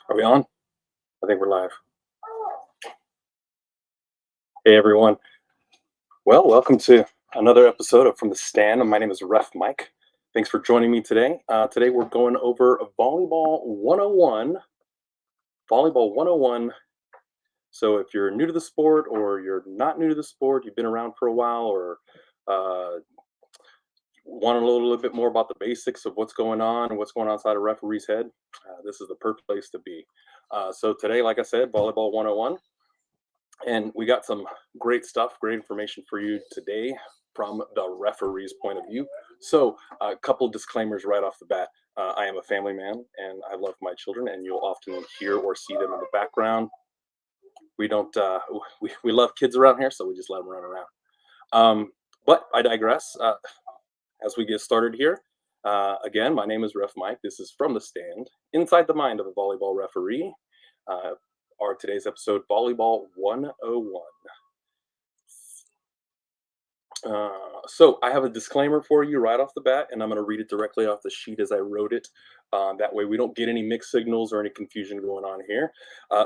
Are we on? I think we're live. Hey everyone. Well, welcome to another episode of From the Stand. My name is Ref Mike. Thanks for joining me today. Today we're going over Volleyball 101. Volleyball 101. So if you're new to the sport or you're not new to the sport, you've been around for a while, or uh, want to know a little bit more about the basics of what's going on and what's going on inside a referee's head, this is the perfect place to be. So today, like I said, Volleyball 101. And we got some great stuff, great information for you today from the referee's point of view. So a couple of disclaimers right off the bat. I am a family man and I love my children, and you'll often hear or see them in the background. We don't, we love kids around here, so we just let them run around. But I digress. As we get started here, again, my name is Ref Mike. This is From the Stand, inside the mind of a volleyball referee. Our today's episode, Volleyball 101. So I have a disclaimer for you right off the bat, and I'm going to read it directly off the sheet as I wrote it. That way we don't get any mixed signals or any confusion going on here.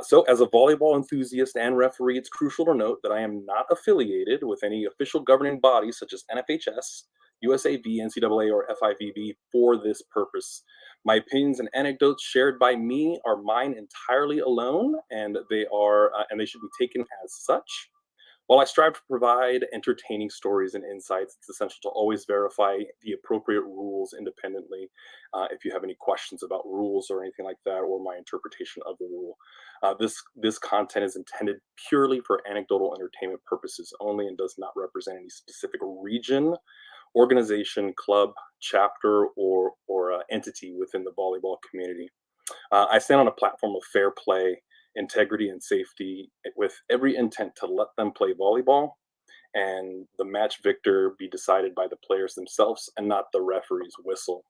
So as a volleyball enthusiast and referee, it's crucial to note that I am not affiliated with any official governing bodies such as NFHS, USAV, NCAA, or FIVB for this purpose. My opinions and anecdotes shared by me are mine entirely alone, and they should be taken as such. While I strive to provide entertaining stories and insights, it's essential to always verify the appropriate rules independently. If you have any questions about rules or anything like that, or my interpretation of the rule, this content is intended purely for anecdotal entertainment purposes only, and does not represent any specific region, organization, club, chapter, or entity within the volleyball community. I stand on a platform of fair play, integrity, and safety, with every intent to let them play volleyball and the match victor be decided by the players themselves and not the referee's whistle.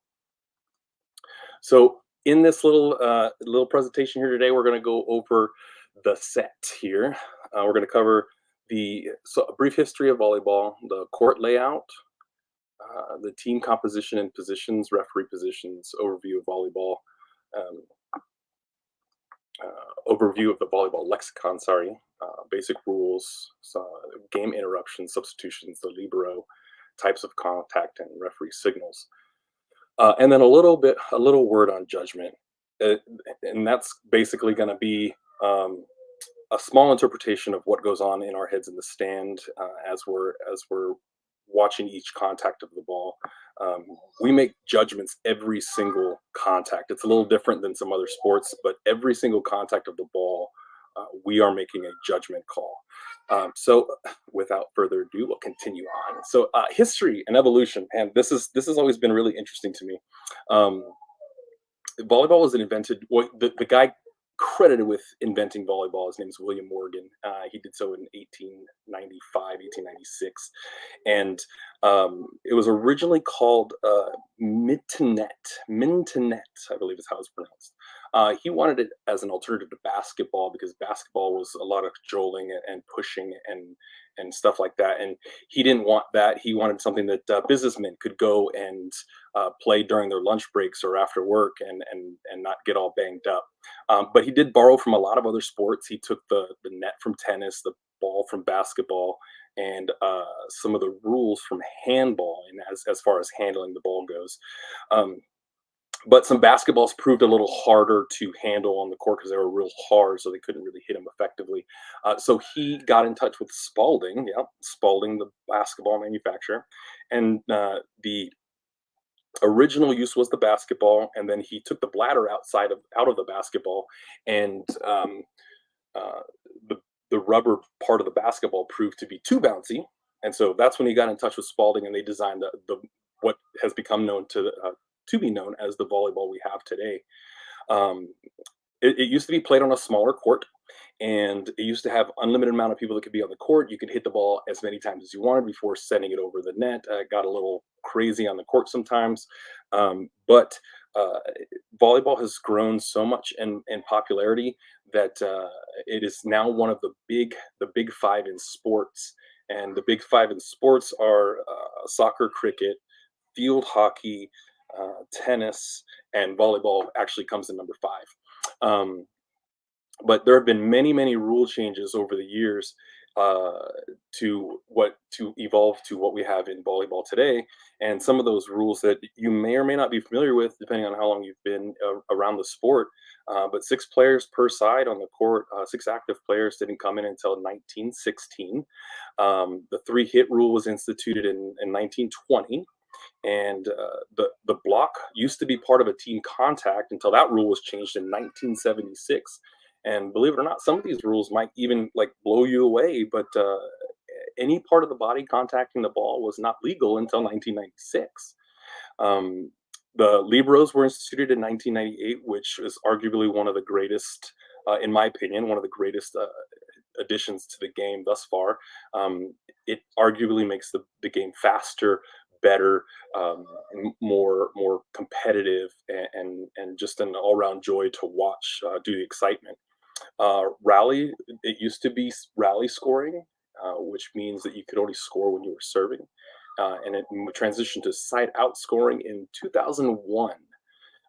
So in this little presentation here today, we're going to go over the set here. We're going to cover a brief history of volleyball, the court layout, the team composition and positions, referee positions, overview of volleyball, um, overview of the volleyball lexicon, basic rules, game interruptions, substitutions, the libero, types of contact, and referee signals. And then a little word on judgment. And that's basically going to be a small interpretation of what goes on in our heads in the stand as we're watching each contact of the ball. We make judgments every single contact. It's a little different than some other sports, but every single contact of the ball, we are making a judgment call. So without further ado, we'll continue on. So history and evolution, and this has always been really interesting to me. Volleyball was invented, well, the guy credited with inventing volleyball, his name is William Morgan. He did so in 1895, 1896. And it was originally called mintonette, I believe is how it's pronounced. He wanted it as an alternative to basketball, because basketball was a lot of cajoling and pushing and stuff like that. And he didn't want that. He wanted something that businessmen could go and play during their lunch breaks or after work and not get all banged up. But he did borrow from a lot of other sports. He took the net from tennis, the ball from basketball, and some of the rules from handball, and as far as handling the ball goes. But some basketballs proved a little harder to handle on the court because they were real hard, so they couldn't really hit them effectively. So he got in touch with Spalding, Spalding, the basketball manufacturer, and the original use was the basketball, and then he took the bladder out of the basketball, and the rubber part of the basketball proved to be too bouncy, and so that's when he got in touch with Spalding, and they designed the what has become known to be known as the volleyball we have today. It used to be played on a smaller court, and it used to have unlimited amount of people that could be on the court. You could hit the ball as many times as you wanted before sending it over the net. It got a little crazy on the court sometimes, but volleyball has grown so much in popularity that it is now one of the big five in sports. And the big five in sports are soccer, cricket, field hockey, tennis, and volleyball actually comes in number 5. Um, but there have been many, many rule changes over the years uh, to evolve to what we have in volleyball today. And some of those rules that you may or may not be familiar with, depending on how long you've been around the sport. But 6 players per side on the court, 6 active players didn't come in until 1916. The 3 hit rule was instituted in 1920, and the block used to be part of a team contact until that rule was changed in 1976. And believe it or not, some of these rules might even like blow you away, but any part of the body contacting the ball was not legal until 1996. um, the liberos were instituted in 1998, which is arguably one of the greatest, in my opinion, one of the greatest additions to the game thus far. It arguably makes the game faster, better, more competitive, and just an all round joy to watch due to the excitement. Rally, it used to be rally scoring, which means that you could only score when you were serving, and it transitioned to side out scoring in 2001.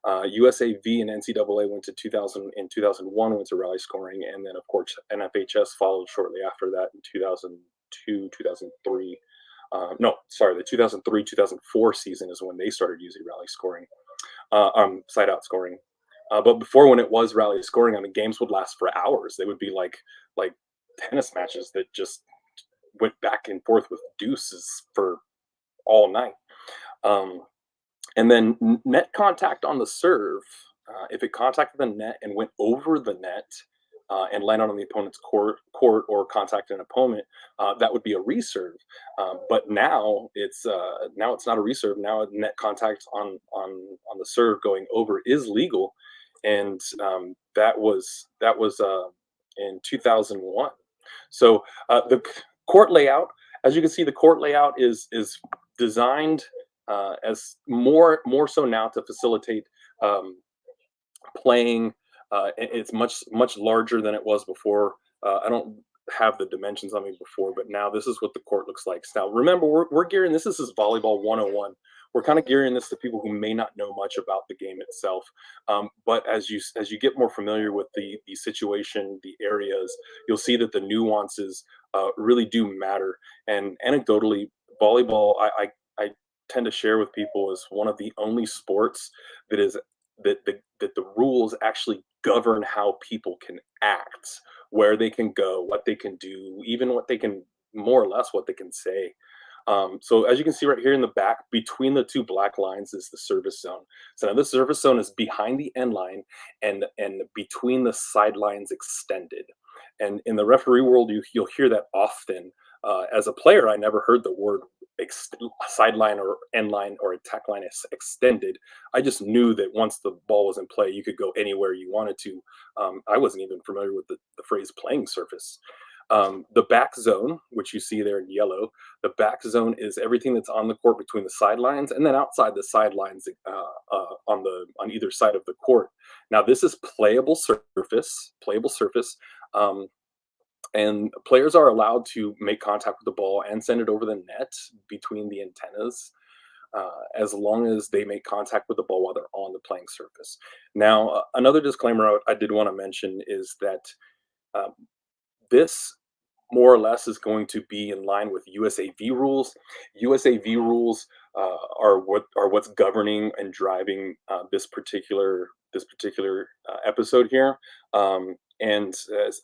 USAV and NCAA went to 2000 in 2001 went to rally scoring, and then of course NFHS followed shortly after that in 2002, 2003. No, sorry, the 2003 2004 season is when they started using rally scoring, side out scoring. But before, when it was rally scoring, I mean, games would last for hours. They would be like tennis matches that just went back and forth with deuces for all night. Um, and then net contact on the serve, if it contacted the net and went over the net and landed on the opponent's court or contacted an opponent, that would be a reserve. But now it's not a reserve. Now a net contact on the serve going over is legal, and that was in 2001. So court layout, as you can see, the court layout is designed as more so now to facilitate um, playing. It's much larger than it was before. I don't have the dimensions on me before, but now this is what the court looks like. Now, remember, we're gearing this is volleyball 101. We're kind of gearing this to people who may not know much about the game itself. But as you get more familiar with the situation, the areas, you'll see that the nuances really do matter. And anecdotally, volleyball, I tend to share with people, is one of the only sports that is that the rules actually govern how people can act, where they can go, what they can do, even what they can, more or less what they can say. So as you can see right here in the back, between the 2 black lines is the service zone. So now this service zone is behind the end line and between the sidelines extended. And in the referee world, you'll hear that often. As a player, I never heard the word sideline or end line or attack line is extended. I just knew that once the ball was in play, you could go anywhere you wanted to. I wasn't even familiar with the phrase playing surface. The back zone, which you see there in yellow, the back zone is everything that's on the court between the sidelines and then outside the sidelines, on either side of the court. Now this is playable surface. Um, and players are allowed to make contact with the ball and send it over the net between the antennas, as long as they make contact with the ball while they're on the playing surface. Now, another disclaimer I did want to mention is that um, this more or less is going to be in line with USAV rules. USAV rules are what's governing and driving this particular episode here. And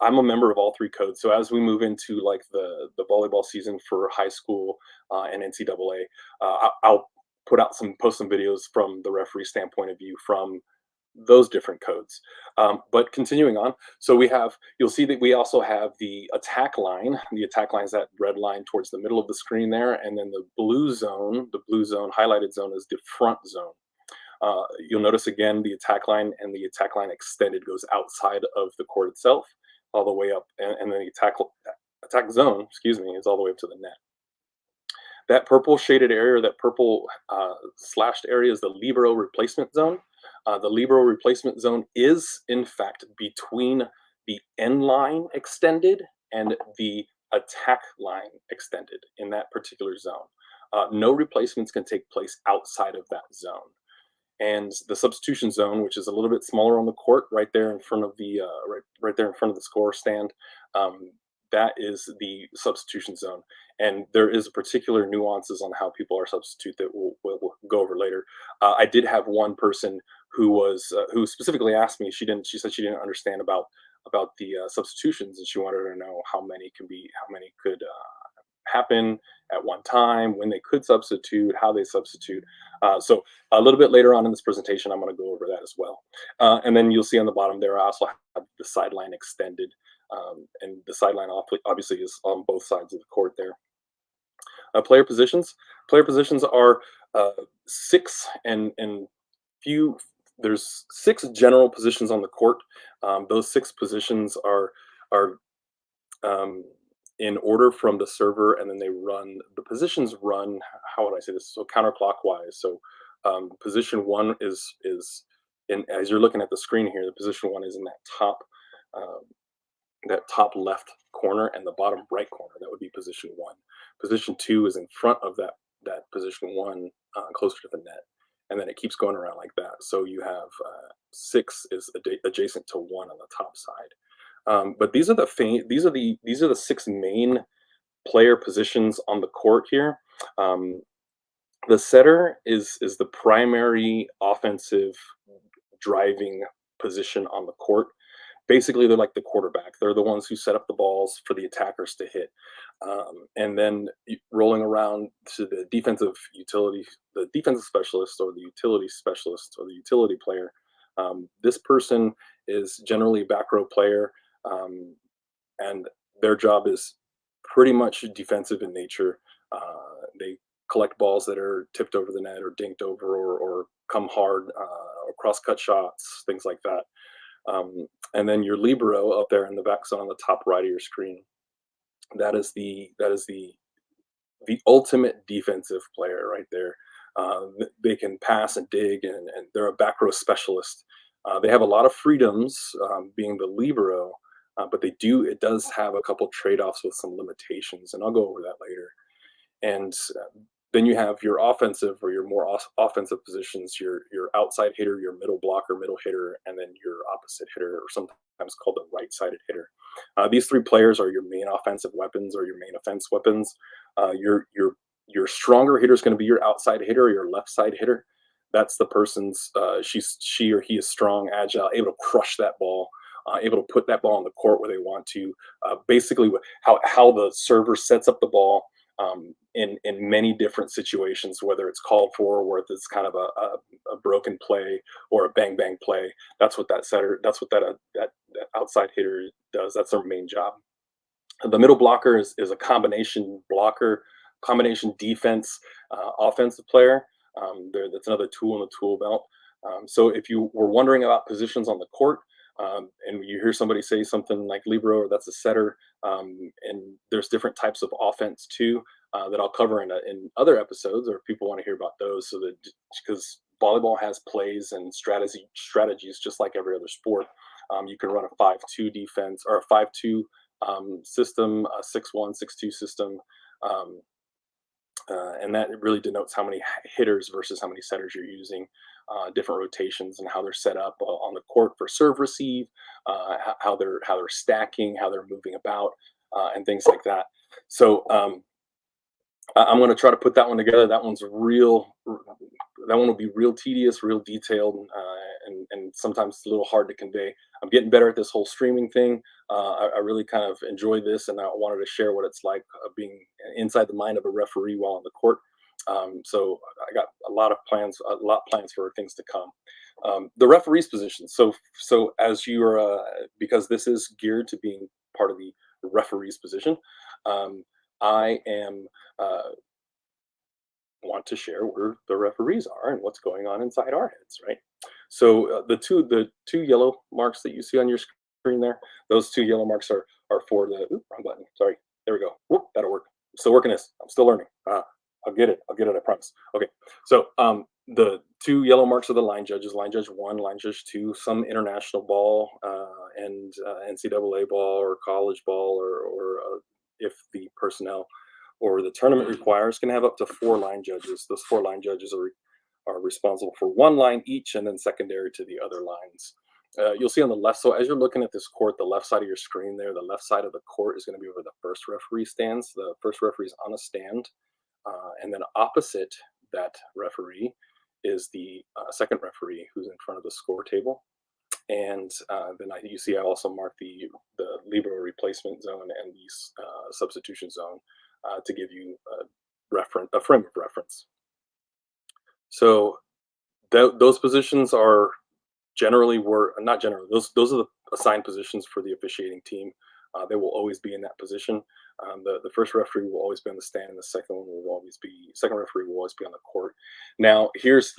I'm a member of all 3 codes. So as we move into like the volleyball season for high school and NCAA, I'll post some videos from the referee standpoint of view from those different codes. But continuing on, so you'll see that we also have the attack line. The attack line is that red line towards the middle of the screen there, and then the blue zone highlighted zone is the front zone. You'll notice again the attack line and the attack line extended goes outside of the court itself, all the way up, and then the attack zone, excuse me, is all the way up to the net. That purple shaded area, that purple slashed area is the libero replacement zone. The libero replacement zone is, in fact, between the end line extended and the attack line extended in that particular zone. No replacements can take place outside of that zone. and the substitution zone, which is a little bit smaller on the court, right there in front of the right there in front of the score stand. That is the substitution zone, and there is particular nuances on how people are substitute that we'll go over later. I did have one person who specifically asked me. She said she didn't understand about the substitutions, and she wanted to know how many could happen at one time, when they could substitute, how they substitute. So a little bit later on in this presentation, I'm going to go over that as well. And then you'll see on the bottom there, I also have the sideline extended. And the sideline obviously is on both sides of the court there. Player positions. Player positions are six and few. There's six general positions on the court. Those six positions are in order from the server, and then the positions run. How would I say this? So counterclockwise. So position one is in, as you're looking at the screen here, the position one is in um, that top left corner, and the bottom right corner. That would be position one. Position two is in front of that position one, closer to the net, and then it keeps going around like that. So you have six is adjacent to one on the top side. But these are the six main player positions on the court here. Um, the setter is the primary offensive driving position on the court. Basically, they're like the quarterback. They're the ones who set up the balls for the attackers to hit. And then rolling around to the defensive specialist, or the utility specialist, or the utility player. This person is generally a back row player, um, and their job is pretty much defensive in nature. They collect balls that are tipped over the net, or dinked over, or come hard, or cross cut shots, things like that. And then your libero up there in the back zone on the top right of your screen. That is the ultimate defensive player right there. They can pass and dig, and they're a back row specialist. They have a lot of freedoms, being the libero, but it does have a couple trade-offs with some limitations, and I'll go over that later. And then you have your offensive, or your more offensive positions, your outside hitter, your middle blocker, middle hitter, and then your opposite hitter, or sometimes called the right-sided hitter. These three players are your main offensive weapons, or your main offense weapons. Your stronger hitter is going to be your outside hitter, or your left side hitter. That's the person's she or he is strong, agile, able to crush that ball, able to put that ball on the court where they want to. Basically, how the server sets up the ball, in many different situations, whether it's called for, or whether it's kind of a broken play, or a bang bang play. That's what that outside hitter does. That's their main job. The middle blocker is a combination blocker, combination defense, offensive player. That's another tool in the tool belt. So if you were wondering about positions on the court, and you hear somebody say something like libero, or that's a setter, and there's different types of offense too, that I'll cover in other episodes, or if people want to hear about those. So that, because volleyball has plays and strategies just like every other sport. You can run a 5-2 defense, or a 5-2 system, a 6-1, 6-2 system. Um, and that really denotes how many hitters versus how many setters you're using, different rotations, and how they're set up on the court for serve receive, how they're stacking, how they're moving about, and things like that. So I'm going to try to put that one together. That one will be real tedious, real detailed, and sometimes it's a little hard to convey. I'm getting better at this whole streaming thing. I really kind of enjoy this, and I wanted to share what it's like, being inside the mind of a referee while on the court. So I got a lot plans for things to come. The referee's position. So as you're, because this is geared to being part of the referee's position, I am want to share where the referees are and what's going on inside our heads, right? So the two yellow marks that you see on your screen there, those two yellow marks are for the wrong button. Sorry, there we go. Whoop, that'll work. I'm still working this. I'm still learning. I'll get it. I promise. Okay. So the two yellow marks are the line judges. Line judge one, line judge two. Some international ball, and NCAA ball, or college ball, or if the personnel or the tournament requires, can have up to four line judges. Those four line judges are responsible for one line each, and then secondary to the other lines. You'll see on the left. So as you're looking at this court, the left side of your screen there, the left side of the court is going to be where the first referee stands. The first referee is on a stand, and then opposite that referee is the second referee who's in front of the score table. And then you see I also mark the libero replacement zone and the substitution zone to give you a frame of reference. So those positions are generally were not generally those are the assigned positions for the officiating team. They will always be in that position. The first referee will always be on the stand, and the second referee will always be on the court. Now here's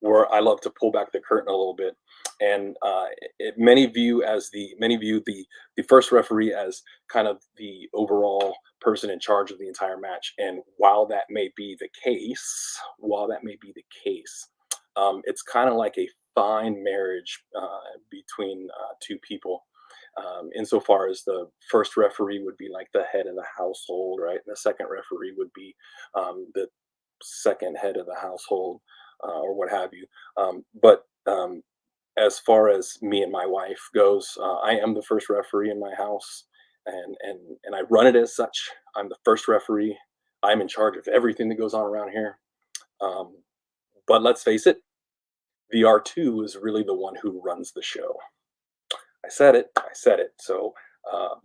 where I love to pull back the curtain a little bit, and many view the first referee as kind of the overall person in charge of the entire match. And while that may be the case, it's kind of like a fine marriage between two people, insofar as the first referee would be like the head of the household, right? And the second referee would be the second head of the household, or what have you. But as far as me and my wife goes, I am the first referee in my house, and I run it as such. I'm the first referee. I'm in charge of everything that goes on around here. Um, but let's face it, the R2 is really the one who runs the show. I said it. I said it. So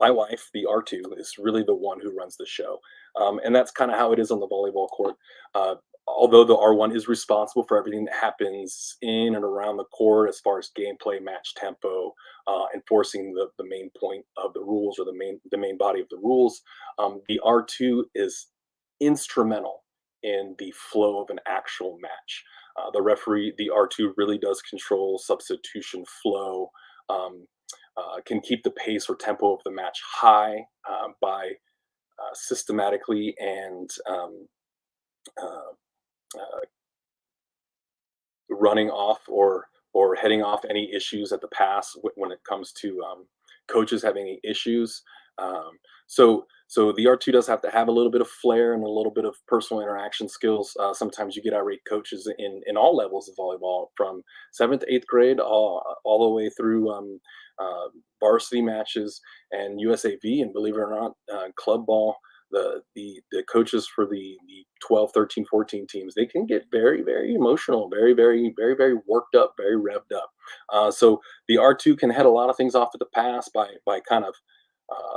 my wife, the R2, is really the one who runs the show, and that's kind of how it is on the volleyball court. Uh, Although the R1 is responsible for everything that happens in and around the court as far as gameplay, match tempo, enforcing the main point of the rules, or the main body of the rules, the R2 is instrumental in the flow of an actual match. The R2 really does control substitution flow, um, can keep the pace or tempo of the match high by systematically and uh, uh, running off or heading off any issues at the pass when it comes to coaches having any issues. Um, so the R2 does have to have a little bit of flair and a little bit of personal interaction skills. Sometimes you get irate coaches in all levels of volleyball, from seventh to eighth grade, all the way through varsity matches and USAV, and believe it or not, club ball. The coaches for the 12, 13, 14 teams, they can get very, very emotional, very, very, very, very worked up, very revved up. So the R2 can head a lot of things off at the pass by kind of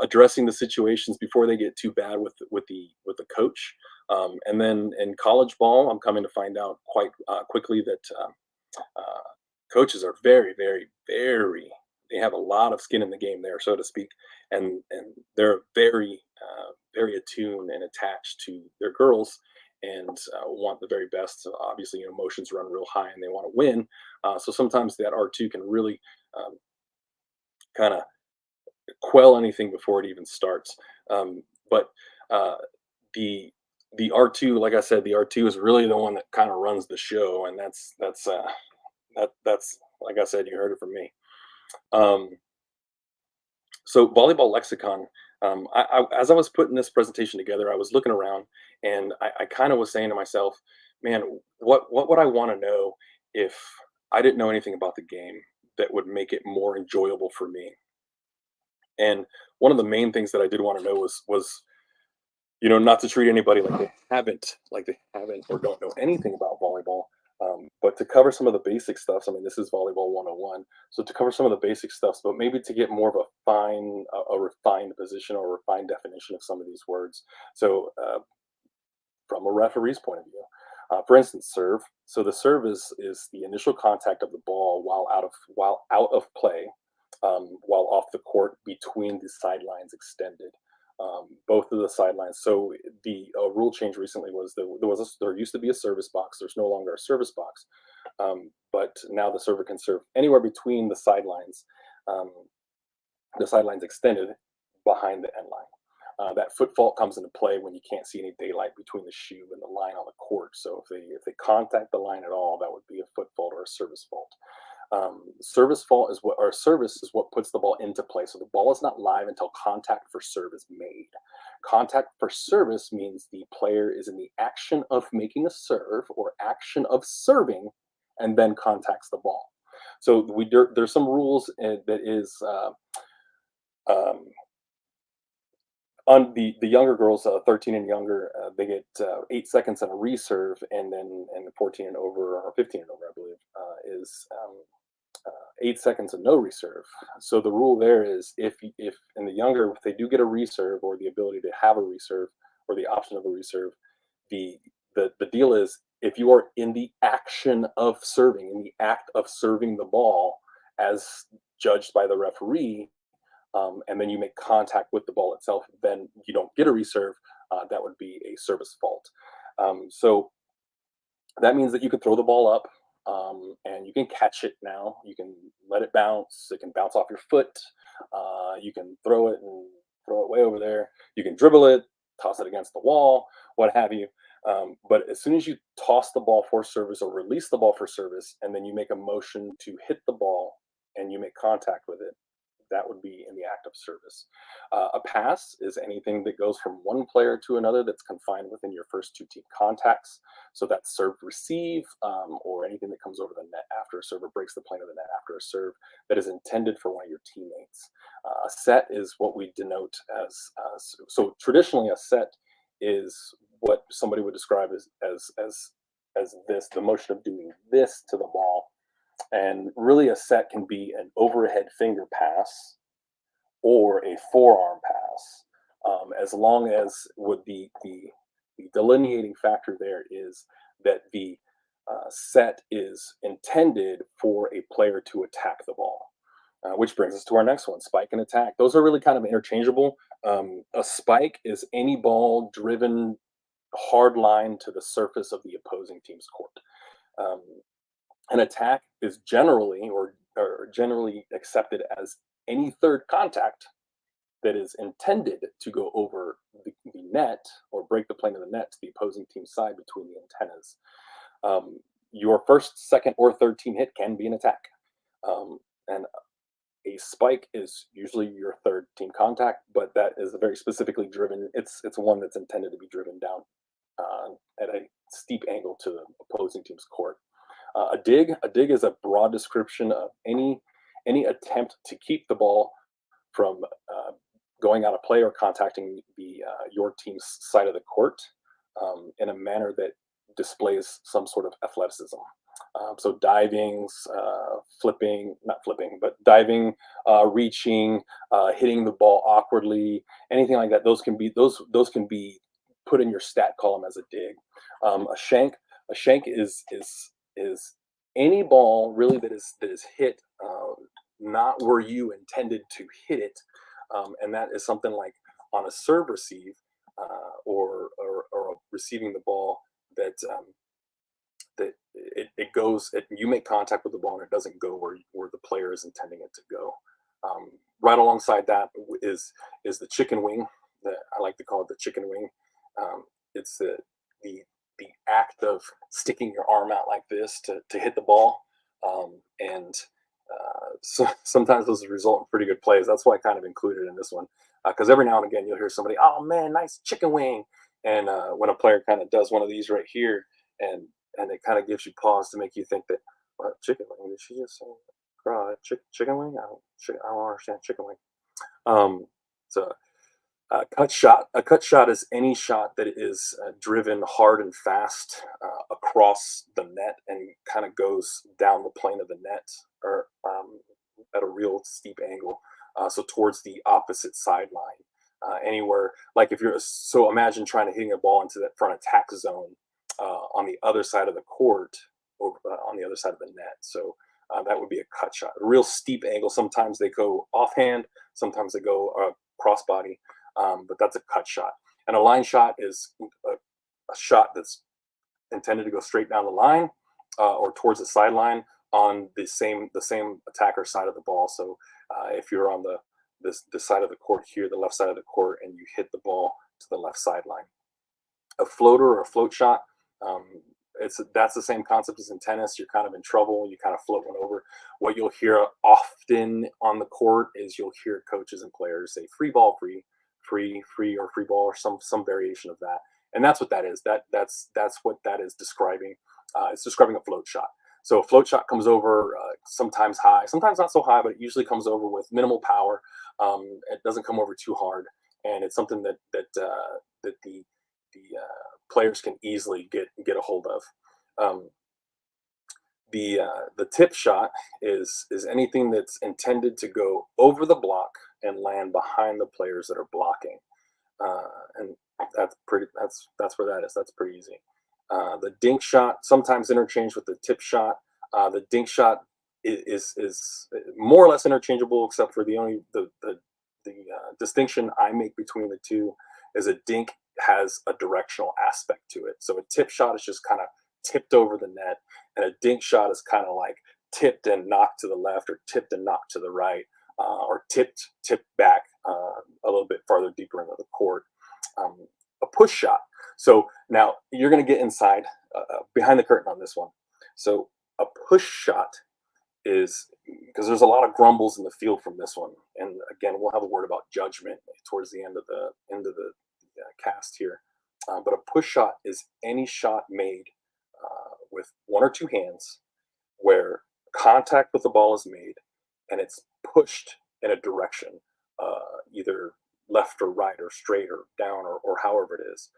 addressing the situations before they get too bad with the coach. And then in college ball, I'm coming to find out quite quickly that uh, coaches are very, very, very. They have a lot of skin in the game there, so to speak, and they're very attuned and attached to their girls, and want the very best. So obviously, emotions run real high, and they want to win. So sometimes that R2 can really kind of quell anything before it even starts. But the the R2, like I said, the R2 is really the one that kind of runs the show, and that's like I said, you heard it from me. Um, so volleyball lexicon. As I was putting this presentation together, I was looking around, and I kind of was saying to myself, "Man, what would I want to know if I didn't know anything about the game that would make it more enjoyable for me?" And one of the main things that I did want to know was not to treat anybody like they haven't or don't know anything about volleyball, but to cover some of the basic stuff. I mean, this is volleyball 101, so to cover some of the basic stuff, but maybe to get more of a refined position or refined definition of some of these words. So, from a referee's point of view, for instance, serve. So the serve is the initial contact of the ball while out of play, while off the court between the sidelines extended, both of the sidelines. So the rule change recently was there used to be a service box. There's no longer a service box, but now the server can serve anywhere between um, the sidelines extended behind the end line. That foot fault comes into play when you can't see any daylight between the shoe and the line on the court. So if they contact the line at all, that would be a foot fault or a service fault. Service fault is what, or service is what puts the ball into play. So the ball is not live until contact for serve is made. Contact for service means the player is in the action of making a serve or action of serving and then contacts the ball. So there's some rules that is um, on the younger girls, 13 and younger, they get 8 seconds on a reserve, and then and 14 and over or 15 and over, I believe, is 8 seconds of no reserve. So the rule there is if in the younger, if they do get a reserve or the ability to have a reserve or the option of a reserve, the the deal is if you are in the action of serving, in the act of serving the ball as judged by the referee, and then you make contact with the ball itself, then you don't get a reserve. That would be a service fault. So that means that you can throw the ball up, and you can catch it now. You can let it bounce. It can bounce off your foot. You can throw it and throw it way over there. You can dribble it, toss it against the wall, what have you. But as soon as you toss the ball for service or release the ball for service, and then you make a motion to hit the ball and you make contact with it, that would be in the act of service. A pass is anything that goes from one player to another that's confined within your first two team contacts. So that's serve receive, or anything that comes over the net after a server breaks the plane of the net after a serve that is intended for one of your teammates. A set is what we denote as, so traditionally a set is what somebody would describe as this, the motion of doing this to the ball. And really, a set can be an overhead finger pass or a forearm pass, as long as would the delineating factor there is that the set is intended for a player to attack the ball. Which brings us to our next one, spike and attack. Those are really kind of interchangeable. A spike is any ball driven hard line to the surface of the opposing team's court. Um, an attack is generally accepted as any third contact that is intended to go over the net or break the plane of the net to the opposing team's side between the antennas. Your first, second, or third team hit can be an attack. And a spike is usually your third team contact, but that is a very specifically driven. It's one that's intended to be driven down at a steep angle to the opposing team's court. A dig is a broad description of any attempt to keep the ball from going out of play or contacting the your team's side of the court in a manner that displays some sort of athleticism. So diving, flipping, not flipping, but diving, reaching, hitting the ball awkwardly, anything like that. Those can be put in your stat column as a dig. A shank is any ball really that is hit not where you intended to hit it, and that is something like on a serve receive, or receiving the ball that it goes. You make contact with the ball and it doesn't go where the player is intending it to go. Right alongside that is the chicken wing. That I like to call it the chicken wing. It's the act of sticking your arm out like this to hit the ball, and so sometimes those result in pretty good plays. That's why I kind of included in this one, because every now and again you'll hear somebody, "Oh man, nice chicken wing," and when a player kind of does one of these right here, and it kind of gives you pause to make you think that, what, chicken wing? Did she just say, chicken wing? I don't understand chicken wing. So a cut shot is any shot that is driven hard and fast across the net and kind of goes down the plane of the net, or at a real steep angle, so towards the opposite sideline. Anywhere, like if so imagine trying to hitting a ball into that front attack zone on the other side of the court, or on the other side of the net. So that would be a cut shot. A real steep angle. Sometimes they go offhand, sometimes they go crossbody. But that's a cut shot. And a line shot is a shot that's intended to go straight down the line, or towards the sideline on the same attacker side of the ball. So if you're on this side of the court here, the left side of the court, and you hit the ball to the left sideline. A floater or a float shot that's the same concept as in tennis. You're kind of in trouble. You kind of float one over. What you'll hear often on the court is you'll hear coaches and players say free ball, free, or free ball, or some variation of that. And that's what that is. That's what that is describing. It's describing a float shot. So a float shot comes over sometimes high, sometimes not so high, but it usually comes over with minimal power. It doesn't come over too hard, and it's something that the players can easily get a hold of. Um, the tip shot is anything that's intended to go over the block and land behind the players that are blocking, and that's where that is. That's pretty easy. The dink shot, sometimes interchanged with the tip shot. The dink shot is more or less interchangeable, except for the distinction I make between the two is a dink has a directional aspect to it. So a tip shot is just kind of tipped over the net, and a dink shot is kind of like tipped and knocked to the left, or tipped and knocked to the right, or tipped back a little bit farther deeper into the court. A push shot. So now you're going to get inside behind the curtain on this one. So a push shot is, because there's a lot of grumbles in the field from this one, and again we'll have a word about judgment towards the end of the cast here. But a push shot is any shot made with one or two hands where contact with the ball is made and it's pushed in a direction, either left or right or straight or down, or however it is.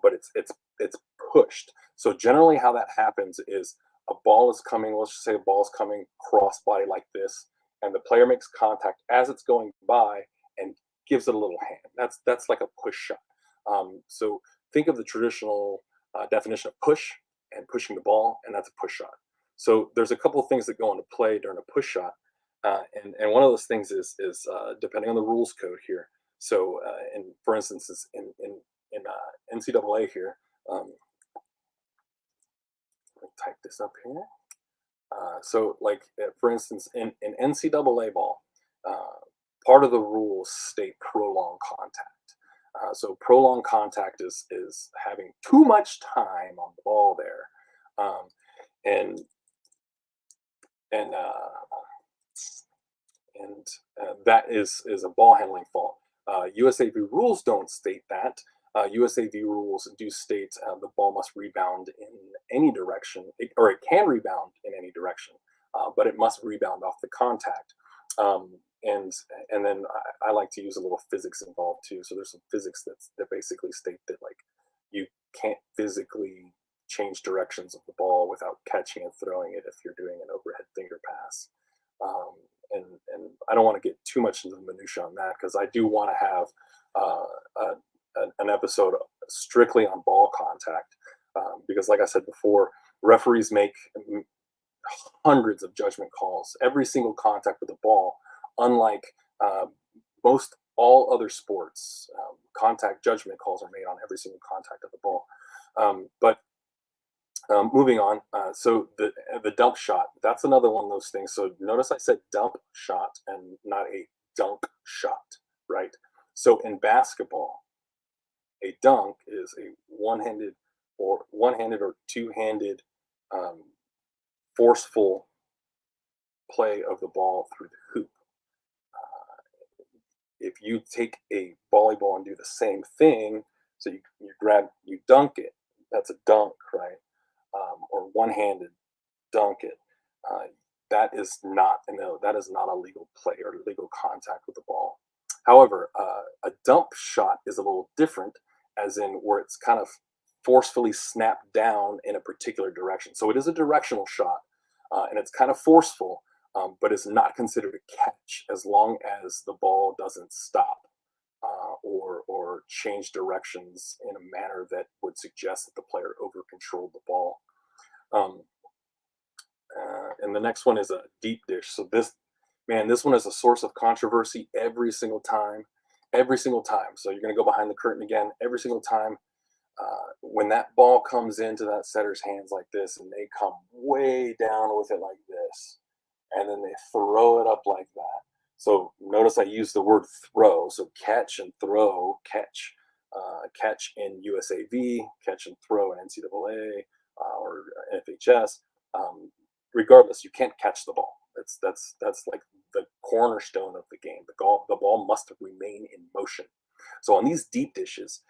But it's pushed. So generally how that happens is a ball is coming, let's just say a ball is coming cross body like this, and the player makes contact as it's going by and gives it a little hand. That's like a push shot. So think of the traditional definition of push and pushing the ball, and that's a push shot. So there's a couple of things that go into play during a push shot, and one of those things is depending on the rules code here. So, for instance, is in NCAA here. Let me type this up here. So, like for instance, in NCAA ball, part of the rules state prolonged contact. So prolonged contact is having too much time on the ball there, and and that is a ball handling fault. USAV rules don't state that. USAV rules do state the ball must rebound in any direction, or it can rebound in any direction, but it must rebound off the contact. And then I like to use a little physics involved too. So there's some physics that basically state that, like, you can't physically change directions of the ball without catching and throwing it if you're doing an overhead finger pass. And I don't want to get too much into the minutia on that, because I do want to have an episode strictly on ball contact, because like I said before, referees make hundreds of judgment calls every single contact with the ball. Unlike most all other sports, contact judgment calls are made on every single contact of the ball. But moving on, so the dump shot, that's another one of those things. So notice I said dump shot and not a dunk shot, right? So in basketball, a dunk is a one-handed or two-handed forceful play of the ball through the hoop. If you take a volleyball and do the same thing, so you dunk it, that's a dunk, right? Or one-handed dunk it. That is not a legal play or legal contact with the ball. However, a dump shot is a little different, as in where it's kind of forcefully snapped down in a particular direction. So it is a directional shot, and it's kind of forceful, but it's not considered a catch as long as the ball doesn't stop or change directions in a manner that would suggest that the player over controlled the ball. And the next one is a deep dish. So this one is a source of controversy every single time. So you're going to go behind the curtain again every single time. When that ball comes into that setter's hands like this, and they come way down with it like this, and then they throw it up like that. So notice I use the word throw. So catch and throw, catch in USAV, catch and throw in NCAA, or FHS, regardless, you can't catch the ball. That's like the cornerstone of the game. The ball must remain in motion. So on these deep dishes,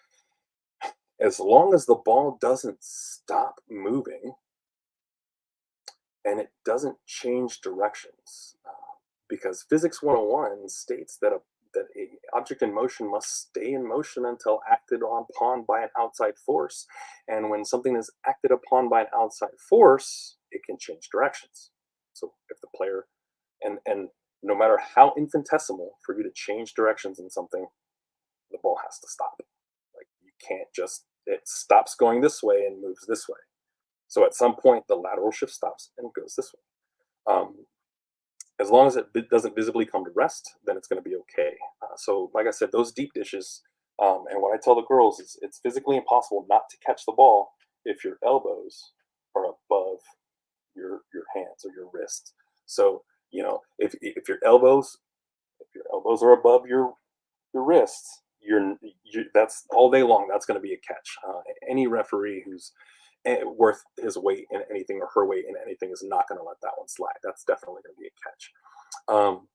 as long as the ball doesn't stop moving and it doesn't change directions, because Physics 101 states that a object in motion must stay in motion until acted upon by an outside force. And when something is acted upon by an outside force, it can change directions. So if the player, and no matter how infinitesimal, for you to change directions in something, the ball has to stop. Like you can't just, it stops going this way and moves this way. So at some point, the lateral shift stops and goes this way. As long as it doesn't visibly come to rest, then it's going to be okay. So, like I said, those deep dishes, and what I tell the girls is it's physically impossible not to catch the ball if your elbows are above your hands or your wrists. So, if your elbows are above your wrists, that's all day long. That's going to be a catch. Any referee who's worth his weight in anything or her weight in anything is not going to let that one slide. That's definitely going to be a catch. Um,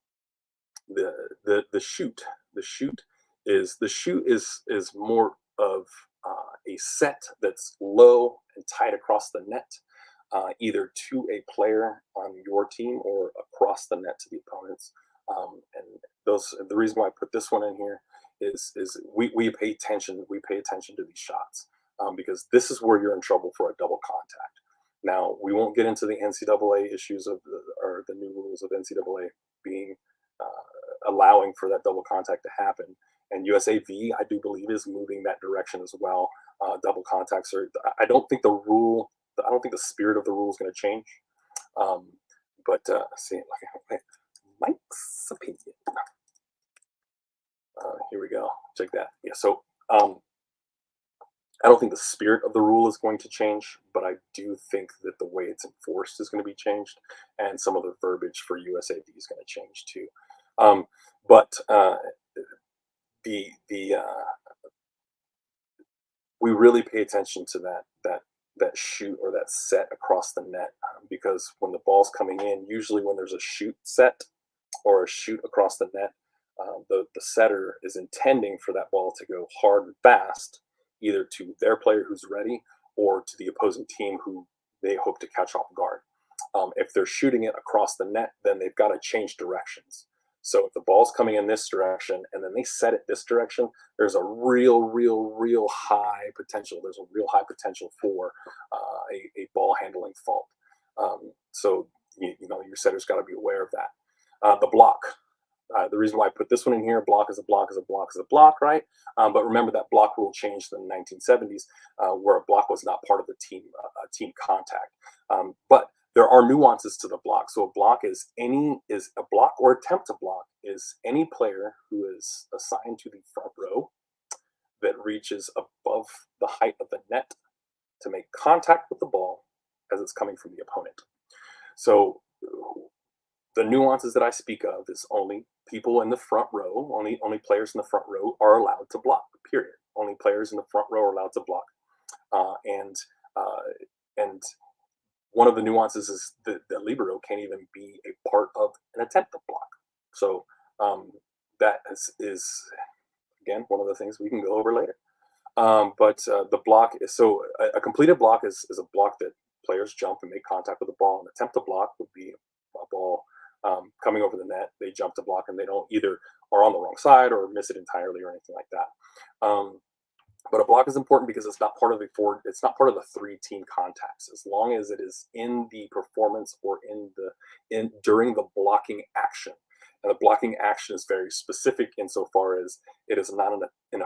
the shoot, the shoot is more of a set that's low and tight across the net, either to a player on your team or across the net to the opponents. And the reason why I put this one in here is we pay attention to these shots, because this is where you're in trouble for a double contact. Now we won't get into the NCAA issues or the new rules of NCAA being allowing for that double contact to happen. And USAV, I do believe, is moving that direction as well. Double contacts are. I don't think the spirit of the rule is going to change. But see, Mike's opinion. Here we go. Check that. Yeah. So I don't think the spirit of the rule is going to change, but I do think that the way it's enforced is going to be changed, and some of the verbiage for USAV is going to change too. But the we really pay attention to that shoot or that set across the net, because when the ball's coming in, usually when there's a shoot set or a shoot across the net, the setter is intending for that ball to go hard and fast, either to their player who's ready or to the opposing team who they hope to catch off guard. If they're shooting it across the net, then they've got to change directions. So if the ball's coming in this direction and then they set it this direction, there's a real high potential. There's a real high potential for a ball handling fault. So your setter's got to be aware of that. The block. The reason why I put this one in here, block is a block is a block is a block, right? But remember that block rule changed in the 1970s, where a block was not part of the team contact. But there are nuances to the block. So a block is a block or attempt to block is any player who is assigned to the front row that reaches above the height of the net to make contact with the ball as it's coming from the opponent. So the nuances that I speak of is only people in the front row, only players in the front row are allowed to block, period. Only players in the front row are allowed to block. And one of the nuances is that libero can't even be a part of an attempt to block. So that is again one of the things we can go over later. But the block is a completed block is a block that players jump and make contact with the ball. An attempt to block would be a ball coming over the net. They jump to block and they don't either are on the wrong side or miss it entirely or anything like that. But a block is important because it's not part of the three team contacts. As long as it is in the performance or during the blocking action. And the blocking action is very specific insofar as it is not an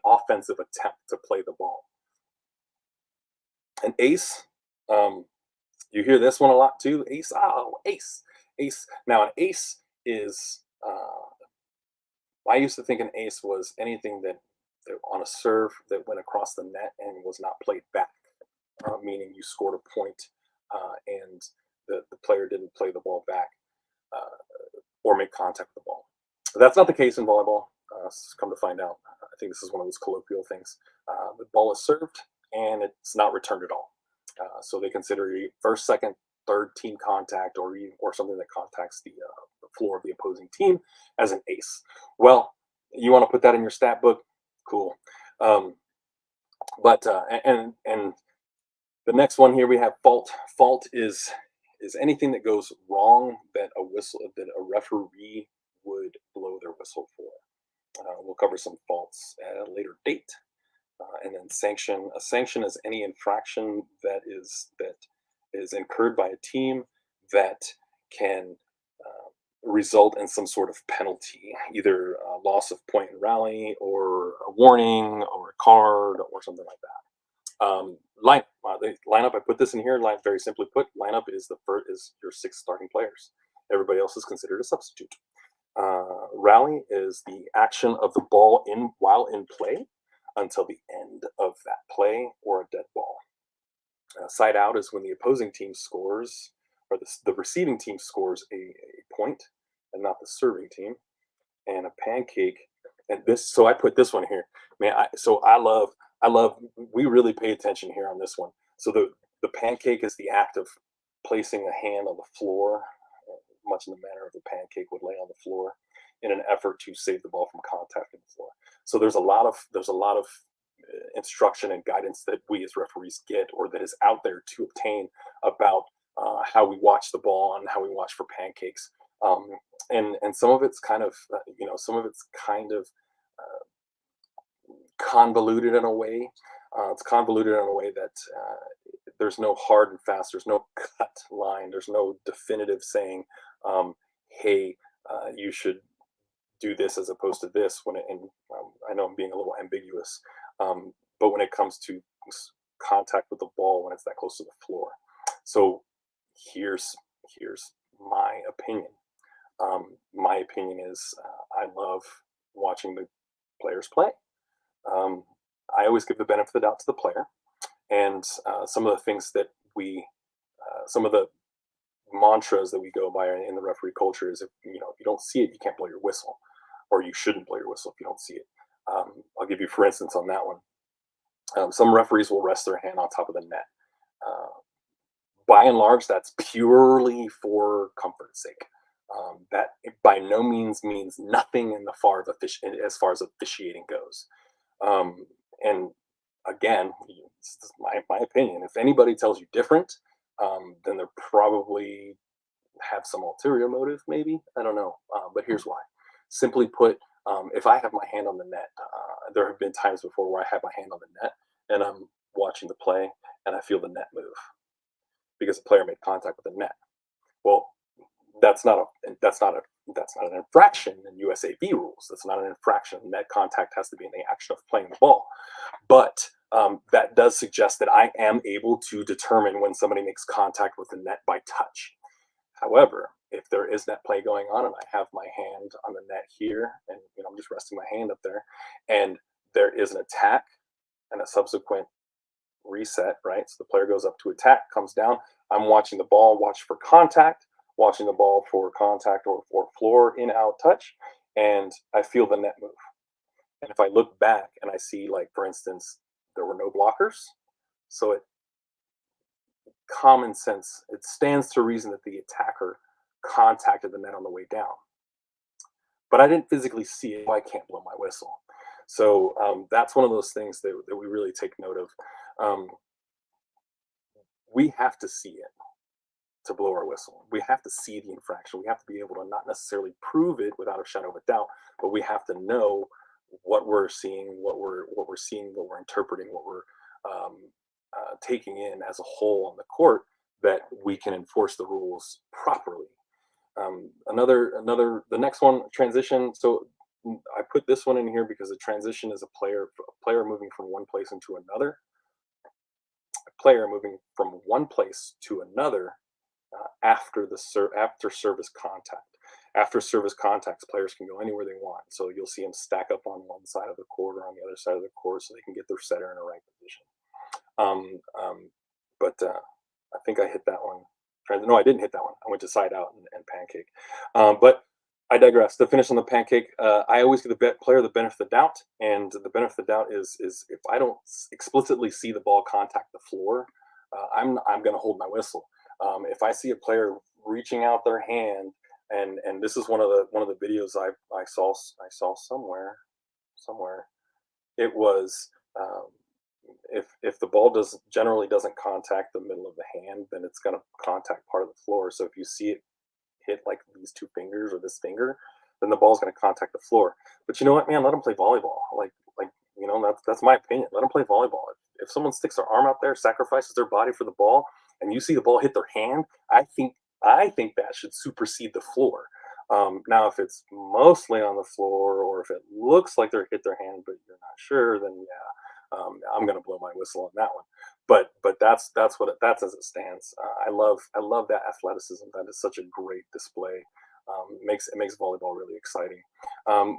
offensive attempt to play the ball. An ace, you hear this one a lot too. Ace, ace. Now an ace is, I used to think an ace was anything that on a serve that went across the net and was not played back, meaning you scored a point and the player didn't play the ball back or make contact with the ball. But that's not the case in volleyball. Come to find out, I think this is one of those colloquial things. The ball is served and it's not returned at all. So they consider a first, second, third team contact, or something that contacts the floor of the opposing team as an ace. Well, you want to put that in your stat book? Cool. Um, but and the next one here we have fault. Fault is anything that goes wrong that a referee would blow their whistle for. We'll cover some faults at a later date. And then sanction. A sanction is any infraction that is incurred by a team that can result in some sort of penalty, either loss of point and rally, or a warning, or a card, or something like that. Lineup. I put this in here. Very simply put, lineup is is your 6 starting players. Everybody else is considered a substitute. Rally is the action of the ball while in play until the end of that play, or a dead ball. Side out is when the opposing team scores, or the receiving team scores a point, and not the serving team. And a pancake, and this. So I put this one here, man. I love. We really pay attention here on this one. So the pancake is the act of placing a hand on the floor, much in the manner of a pancake would lay on the floor, in an effort to save the ball from contacting the floor. So there's a lot of instruction and guidance that we as referees get, or that is out there to obtain, about how we watch the ball and how we watch for pancakes. And some of it's kind of convoluted in a way. It's convoluted in a way that there's no hard and fast. There's no cut line. There's no definitive saying, "Hey, you should do this as opposed to this." I know I'm being a little ambiguous, but when it comes to contact with the ball when it's that close to the floor. So here's my opinion. My opinion is I love watching the players play. I always give the benefit of the doubt to the player, and some of the things that some of the mantras that we go by in the referee culture is, if you don't see it, you can't blow your whistle, or you shouldn't blow your whistle if you don't see it. I'll give you, for instance, on that one. Some referees will rest their hand on top of the net. Uh, by and large, that's purely for comfort's sake. That by no means means nothing as far as officiating goes. And again, this is my opinion. If anybody tells you different, then they're probably have some ulterior motive, maybe. I don't know. But here's why. Simply put, if I have my hand on the net, there have been times before where I have my hand on the net and I'm watching the play and I feel the net move because the player made contact with the net. Well, that's not an infraction in USAB rules. That's not an infraction. Net contact has to be in the action of playing the ball. But that does suggest that I am able to determine when somebody makes contact with the net by touch. However, if there is net play going on and I have my hand on the net here, and I'm just resting my hand up there, and there is an attack and a subsequent reset, right? So the player goes up to attack, comes down. I'm watching the ball, watch for contact, watching the ball for contact or floor in out touch, and I feel the net move. And if I look back and I see, like, for instance, there were no blockers, so common sense, it stands to reason that the attacker contacted the net on the way down. But I didn't physically see it, so I can't blow my whistle. So that's one of those things that we really take note of. We have to see it to blow our whistle. We have to see the infraction. We have to be able to not necessarily prove it without a shadow of a doubt, but we have to know what we're seeing, what we're interpreting, what we're taking in as a whole on the court, that we can enforce the rules properly. The next one, transition. So I put this one in here because a transition is a player moving from one place into another. A player moving from one place to another after service contact. After service contacts, players can go anywhere they want. So you'll see them stack up on one side of the court or on the other side of the court so they can get their setter in the right position. But I think I hit that one. No, I didn't hit that one. I went to side out and pancake. But I digress. To finish on the pancake, I always give the player the benefit of the doubt, and the benefit of the doubt is if I don't explicitly see the ball contact the floor, I'm going to hold my whistle. If I see a player reaching out their hand, and this is one of the videos I saw somewhere. It was, if the ball generally doesn't contact the middle of the hand, then it's going to contact part of the floor. So if you see it hit like these two fingers or this finger, then the ball's going to contact the floor. But you know what, man? Let them play volleyball. Like that's my opinion. Let them play volleyball. If someone sticks their arm out there, sacrifices their body for the ball, and you see the ball hit their hand, I think that should supersede the floor. Now, if it's mostly on the floor, or if it looks like they're hit their hand, but you're not sure, then yeah, I'm going to blow my whistle on that one. But that's as it stands. I love that athleticism. That is such a great display. It makes volleyball really exciting.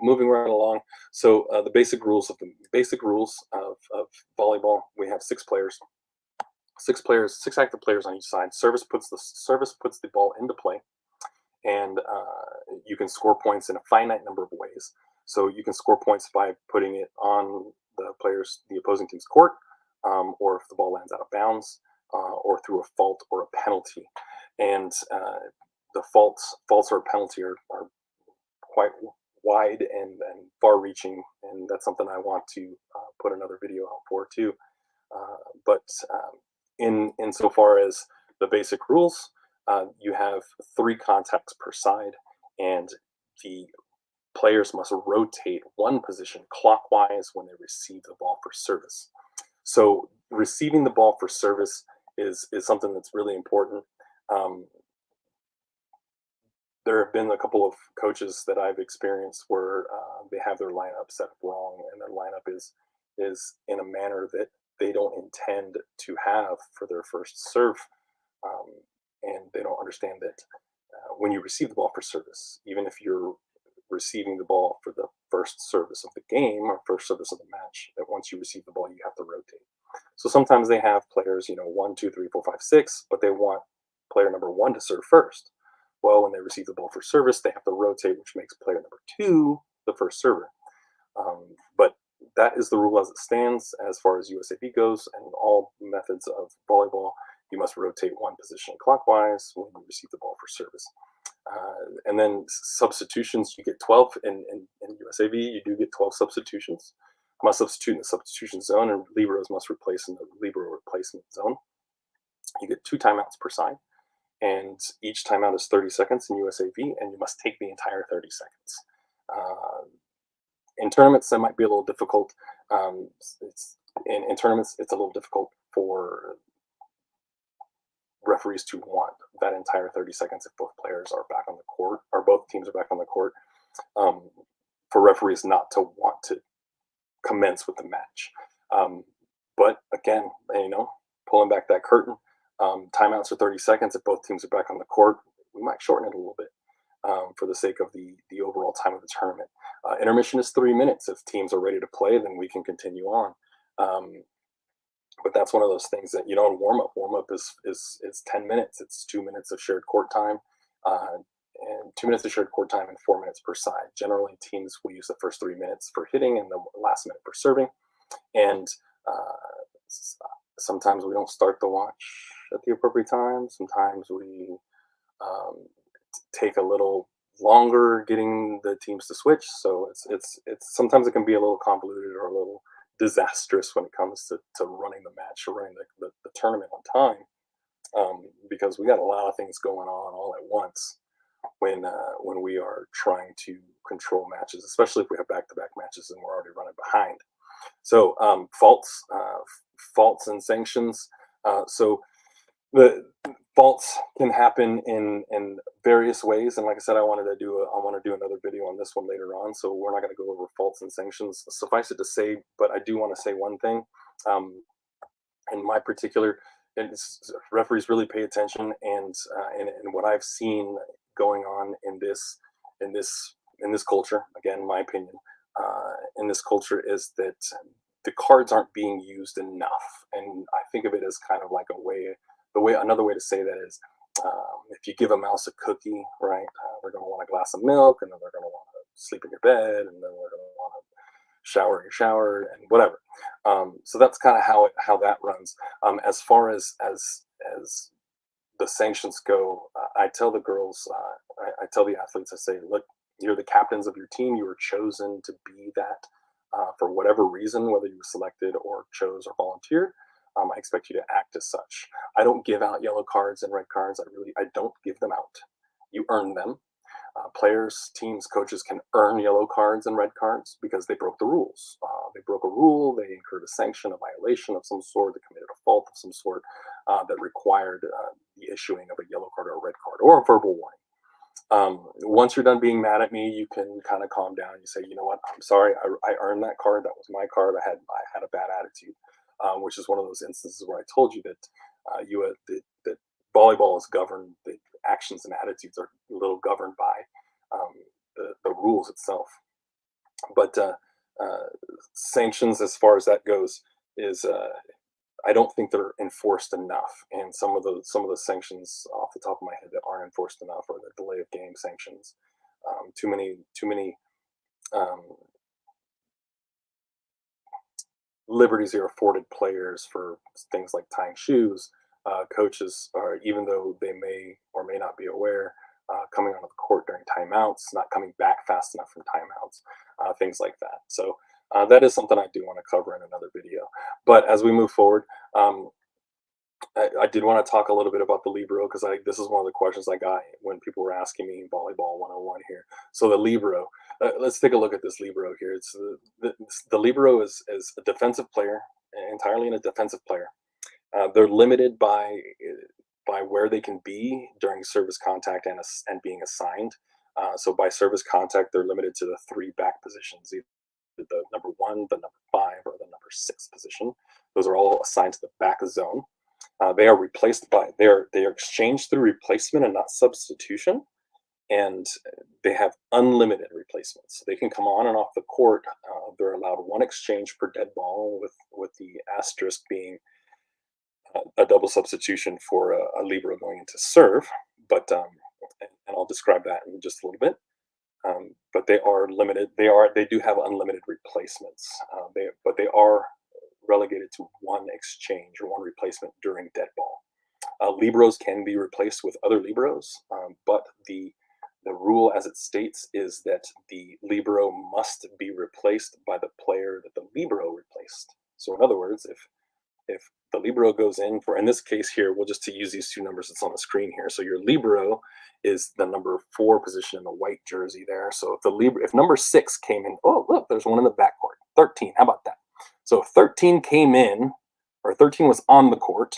Moving right along. So the basic rules of volleyball. We have 6 players, 6 players, 6 active players on each side. Service puts the ball into play, and you can score points in a finite number of ways. So you can score points by putting it on the opposing team's court, or if the ball lands out of bounds, or through a fault or a penalty. And the faults or penalty are quite wide and far-reaching, and that's something I want to put another video out for too. But in insofar as the basic rules, you have 3 contacts per side, and the players must rotate one position clockwise when they receive the ball for service. So receiving the ball for service is something that's really important. Um, there have been a couple of coaches that I've experienced where they have their lineup set up wrong, and their lineup is in a manner that they don't intend to have for their first serve, um, and they don't understand that when you receive the ball for service, even if you're receiving the ball for the first service of the game or first service of the match, that once you receive the ball, you have to rotate. So sometimes they have players, 1, 2, 3, 4, 5, 6, but they want player number 1 to serve first. Well, when they receive the ball for service, they have to rotate, which makes player number 2 the first server. But that is the rule as it stands as far as USAB goes, and all methods of volleyball. You must rotate one position clockwise when you receive the ball for service. And then substitutions, you get 12 in USAV. You do get 12 substitutions. Must substitute in the substitution zone, and liberos must replace in the libero replacement zone. You get 2 timeouts per side, and each timeout is 30 seconds in USAV, and you must take the entire 30 seconds. In tournaments, that might be a little difficult. In tournaments, it's a little difficult for referees to want that entire 30 seconds if both players are back on the court, or both teams are back on the court, for referees not to want to commence with the match. But again, pulling back that curtain, timeouts are 30 seconds. If both teams are back on the court, we might shorten it a little bit for the sake of the overall time of the tournament. Intermission is 3 minutes. If teams are ready to play, then we can continue on. But that's one of those things that, in warm-up is 10 minutes. It's 2 minutes of shared court time, and 2 minutes of shared court time and 4 minutes per side. Generally, teams will use the first 3 minutes for hitting and the last minute for serving. And sometimes we don't start the watch at the appropriate time. Sometimes we take a little longer getting the teams to switch. So it's sometimes it can be a little convoluted or a little disastrous when it comes to running the match or running the tournament on time, because we got a lot of things going on all at once when we are trying to control matches, especially if we have back-to-back matches and we're already running behind. So faults and sanctions. So the faults can happen in various ways, and like I said, I want to do another video on this one later on. So we're not going to go over faults and sanctions. Suffice it to say, but I do want to say one thing. In my particular, referees really pay attention, and what I've seen going on in this culture, again, my opinion, in this culture, is that the cards aren't being used enough, and I think of it as kind of like another way to say that is, if you give a mouse a cookie, right, they're going to want a glass of milk, and then they're going to want to sleep in your bed, and then they're going to want to shower, you shower, and whatever. So that's kind of how that runs. As far as the sanctions go, I tell the girls, I tell the athletes, I say, look, you're the captains of your team. You were chosen to be that for whatever reason, whether you were selected or chose or volunteered. I expect you to act as such. I don't give out yellow cards and red cards. I don't give them out. You earn them. Players, teams, coaches can earn yellow cards and red cards because they broke the rules. They broke a rule, they incurred a sanction, a violation of some sort, they committed a fault of some sort that required the issuing of a yellow card or a red card or a verbal warning. Once you're done being mad at me, you can kind of calm down. You say, you know what, I'm sorry, I earned that card. That was my card. I had a bad attitude, which is one of those instances where I told you that that volleyball is governed. The actions and attitudes are a little governed by the rules itself. But sanctions, as far as that goes, is I don't think they're enforced enough, and some of the sanctions off the top of my head that aren't enforced enough are the delay of game sanctions. Too many um, liberties are afforded players for things like tying shoes. Coaches are, even though they may or may not be aware, coming onto the court during timeouts, not coming back fast enough from timeouts, things like that. So that is something I do want to cover in another video. But as we move forward, um, I did want to talk a little bit about the libero because this is one of the questions I got when people were asking me in volleyball 101 here. So the libero, let's take a look at this libero here. It's the libero is a defensive player, entirely in a defensive player. They're limited by where they can be during service contact and being assigned. So by service contact, they're limited to the three back positions, either the number one, the number five, or the number six position. Those are all assigned to the back zone. They are replaced by they are exchanged through replacement and not substitution, and they have unlimited replacements. So they can come on and off the court. They're allowed one exchange per dead ball, with the asterisk being a double substitution for a libero going into serve. But and I'll describe that in just a little bit. But they are limited. They do have unlimited replacements. They are relegated to one exchange or one replacement during dead ball. Liberos can be replaced with other liberos, but the rule as it states is that the libero must be replaced by the player that the libero replaced. So in other words, if the libero goes in for, in this case here, we'll just to use these two numbers that's on the screen here. So your libero is the number 4 position in the white jersey there. So if number 6 came in, oh look, there's one in the backcourt, 13. How about that? So if 13 came in, or 13 was on the court,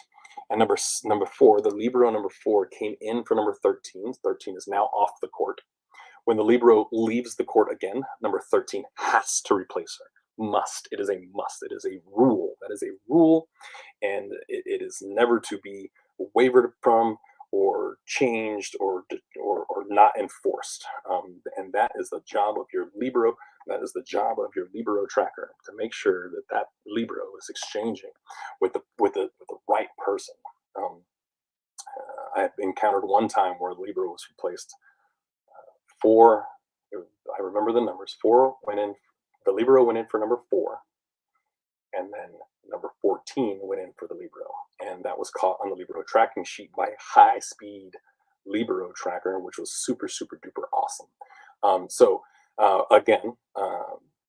and number 4, the libero number 4 came in for number 13. 13 is now off the court. When the libero leaves the court again, number 13 has to replace her. Must. It is a must. It is a rule. That is a rule, and it is never to be wavered from or changed or not enforced. And that is the job of your libero. That is the job of your libero tracker, to make sure that that libero is exchanging with the right person. I've encountered one time where the libero was replaced. 4, I remember the numbers. 4 went in. The libero went in for number 4, and then number 14 went in for the libero, and that was caught on the libero tracking sheet by a high-speed libero tracker, which was super duper awesome. Again,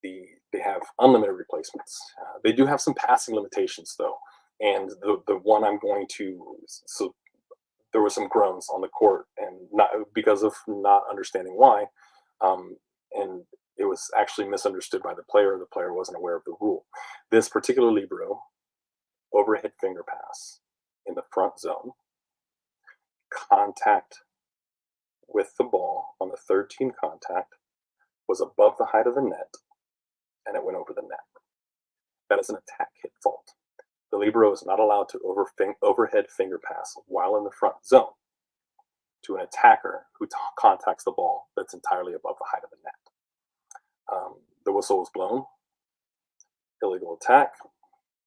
they have unlimited replacements. They do have some passing limitations though, and the one I'm going to, so there were some groans on the court, and not because of not understanding why, and it was actually misunderstood by the player. The player wasn't aware of the rule. This particular libero overhead finger pass in the front zone, contact with the ball on the third team contact was above the height of the net, and it went over the net. That is an attack hit fault. The libero is not allowed to overhead finger pass while in the front zone to an attacker who contacts the ball that's entirely above the height of the net. The whistle was blown, illegal attack,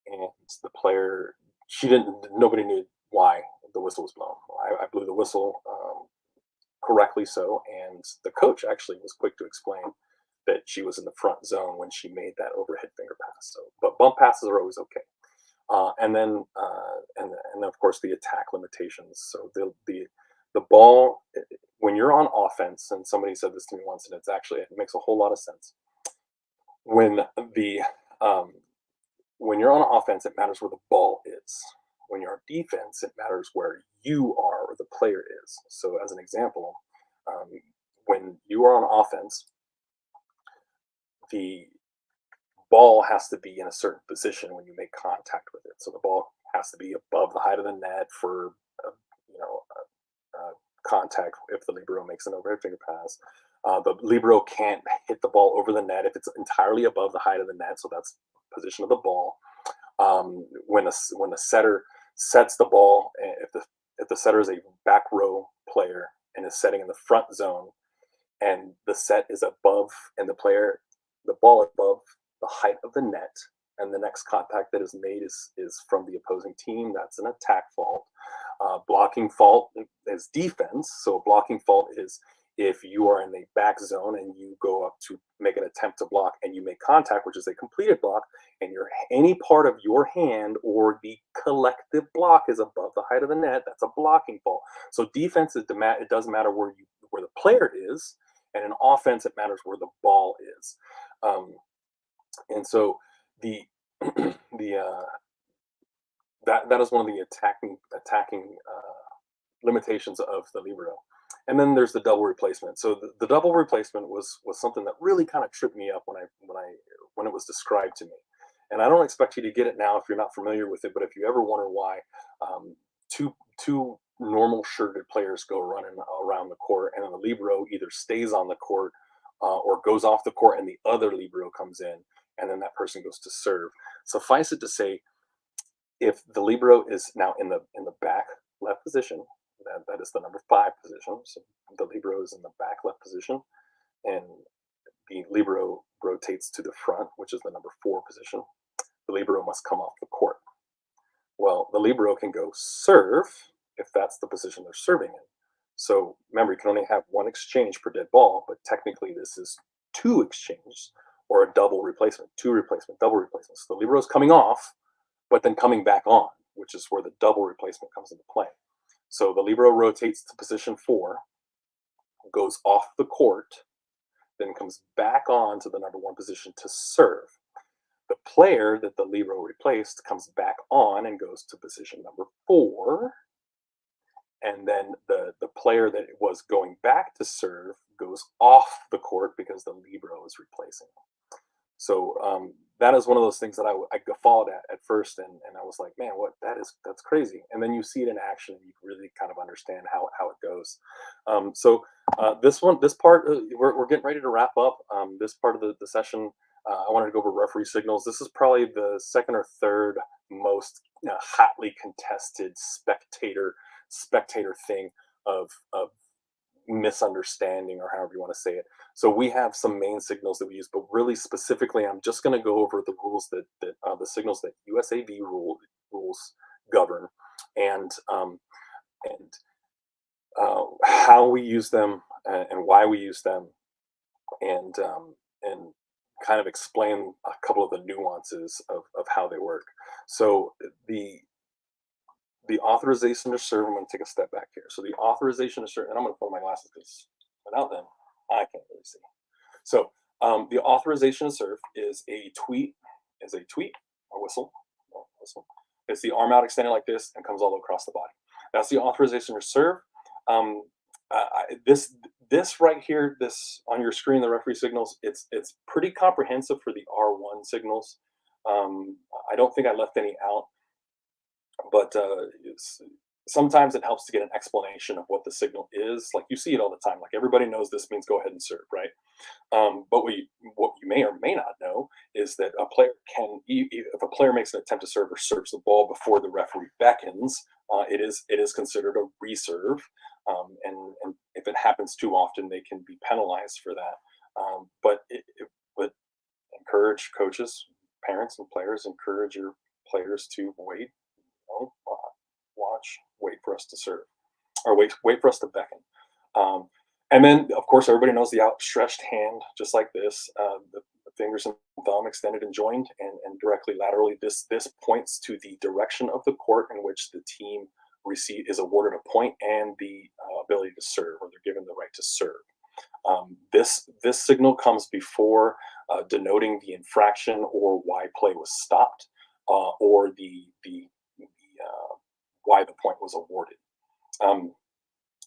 and the player, nobody knew why the whistle was blown. I blew the whistle correctly so, and the coach actually was quick to explain that she was in the front zone when she made that overhead finger pass. So, but bump passes are always okay. And then and of course the attack limitations. So the ball when you're on offense, and somebody said this to me once, and it makes a whole lot of sense. When the um, when you're on offense, it matters where the ball is. When you're on defense, it matters where you are or the player is. So, as an example, um, when you are on offense, the ball has to be in a certain position when you make contact with it. So the ball has to be above the height of the net for uh, you know contact if the libero makes an overhead finger pass. The libero can't hit the ball over the net if it's entirely above the height of the net. So that's position of the ball. When the setter sets the ball, if the setter is a back row player and is setting in the front zone, and the set is above, and the ball is above the height of the net, and the next contact that is made is from the opposing team, that's an attack fault. Blocking fault is defense. So a blocking fault is if you are in the back zone and you go up to make an attempt to block and you make contact, which is a completed block, and any part of your hand or the collective block is above the height of the net, that's a blocking fault. So defense it doesn't matter where the player is, and in offense it matters where the ball is. And so the the that is one of the attacking limitations of the libero. And then there's the double replacement. So the double replacement was something that really kind of tripped me up when it was described to me. And I don't expect you to get it now if you're not familiar with it. But if you ever wonder why two normal shirted players go running around the court, and then the libero either stays on the court or goes off the court, and the other libero comes in, and then that person goes to serve. Suffice it to say, if the libero is now in the back left position, that is the number 5 position. So the libero is in the back left position, and the libero rotates to the front, which is the number 4 position. The libero must come off the court. Well, the libero can go serve if that's the position they're serving in. So remember, you can only have one exchange per dead ball, but technically this is 2 exchanges or a double replacement, 2 replacement, double replacement. So the libero is coming off, but then coming back on, which is where the double replacement comes into play. So the libero rotates to position 4, goes off the court, then comes back on to the number 1 position to serve. The player that the libero replaced comes back on and goes to position number 4. And then the player that was going back to serve goes off the court because the libero is replacing him. So that is one of those things that I guffawed at first, and I was like, man, that's crazy. And then you see it in action, and you really kind of understand how it goes. This part, we're getting ready to wrap up. This part of the session, I wanted to go over referee signals. This is probably the second or third most hotly contested spectator thing of misunderstanding, or however you want to say it. So we have some main signals that we use, but really specifically, I'm just going to go over the rules that the signals that USAV rules govern, and how we use them, and why we use them, and kind of explain a couple of the nuances of how they work. So the authorization to serve, I'm going to take a step back here. So the authorization to serve, and I'm going to put on my glasses because without them, I can't really see. So the authorization to serve is a tweet, or whistle. It's the arm out extended like this and comes all across the body. That's the authorization to serve. This right here, this on your screen, the referee signals, it's pretty comprehensive for the R1 signals. I don't think I left any out, but sometimes it helps to get an explanation of what the signal is. Like you see it all the time. Like everybody knows this means go ahead and serve, right? But what you may or may not know is that a player if a player makes an attempt to serve or serves the ball before the referee beckons, it is considered a reserve. And if it happens too often, they can be penalized for that. But encourage coaches, parents, and players encourage your players to wait, watch, wait for us to serve, or wait for us to beckon. And then, of course, everybody knows the outstretched hand, just like this, the fingers and thumb extended and joined, and directly laterally. This points to the direction of the court in which the team is awarded a point and the ability to serve, or they're given the right to serve. This signal comes before denoting the infraction or why play was stopped, or why the point was awarded. Um,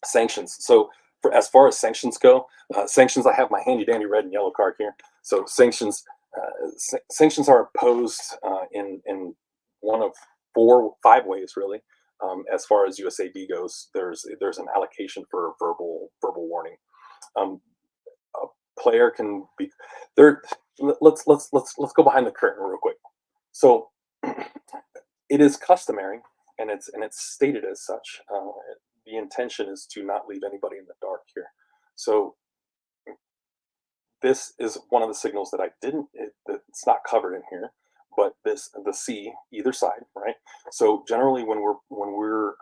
Sanctions. So for as far as sanctions go, sanctions, I have my handy dandy red and yellow card here. So sanctions are imposed in one of five ways really. As far as USAB goes, there's an allocation for verbal warning. Um, a player can be there. Let's go behind the curtain real quick. So it is customary, and it's stated as such. The intention is to not leave anybody in the dark here. So this is one of the signals that I didn't. It's not covered in here, but the C either side, right? So generally, when we're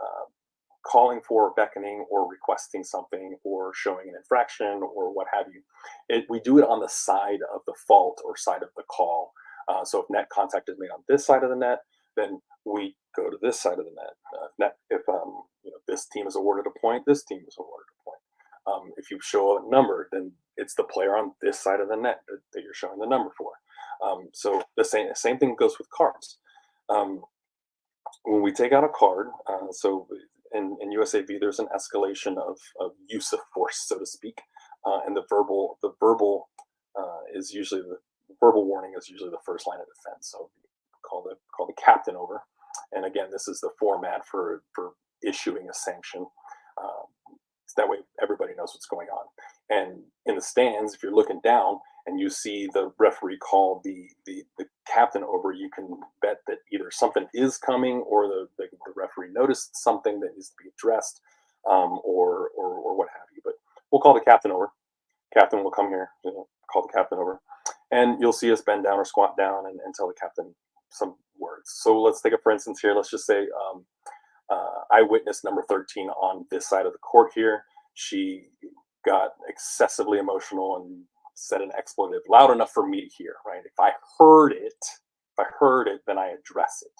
calling for beckoning or requesting something or showing an infraction or what have you, we do it on the side of the fault or side of the call. So if net contact is made on this side of the net, then we go to this side of the net. If this team is awarded a point, this team is awarded a point. If you show a number, then it's the player on this side of the net that you're showing the number for. So the same thing goes with cards. Um, when we take out a card, so in USAV, there's an escalation of use of force, so to speak, and the verbal is usually the verbal warning is usually the first line of defense. So call the captain over, and again, this is the format for issuing a sanction. Uh, so that way, everybody knows what's going on. And in the stands, if you're looking down and you see the referee call the captain over, you can bet that either something is coming or the referee noticed something that needs to be addressed, or what have you. But we'll call the captain over. Captain will come here, call the captain over, and you'll see us bend down or squat down and tell the captain some words. So let's take a for instance here. Let's just say eyewitness number 13 on this side of the court here. She got excessively emotional and said an expletive loud enough for me to hear, right? If I heard it, then I address it.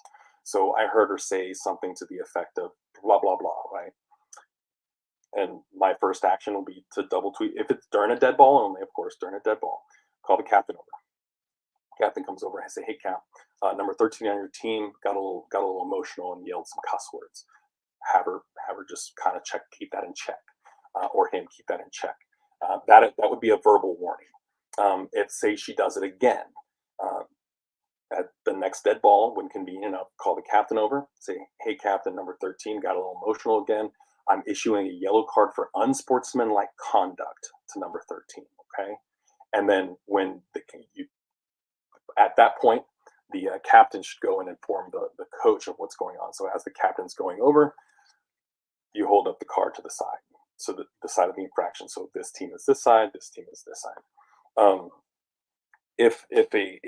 So I heard her say something to the effect of blah, blah, blah, right? And my first action will be to double tweet. If it's during a dead ball only, of course, during a dead ball, call the captain over. Captain comes over and I say, "Hey, Cap, number 13 on your team got a little emotional and yelled some cuss words. Have her just kind of keep that in check, or him keep that in check." That would be a verbal warning. If say she does it again, uh, at the next dead ball, when convenient, I'll call the captain over, say, "Hey, Captain, number 13 got a little emotional again. I'm issuing a yellow card for unsportsmanlike conduct to number 13." Okay, and then at that point, the captain should go and inform the coach of what's going on. So as the captain's going over, you hold up the card to the side, so the side of the infraction. So this team is this side, this team is this side. Um, if a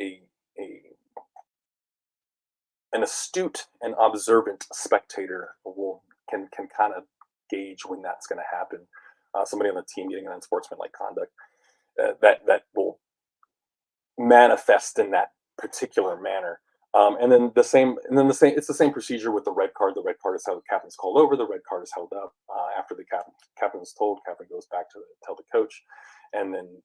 an astute and observant spectator can kind of gauge when that's going to happen. Somebody on the team getting an unsportsmanlike conduct, that will manifest in that particular manner. It's the same procedure with the red card. The red card is how the captain's called over. The red card is held up after the captain is told. Captain goes back to tell the coach, and then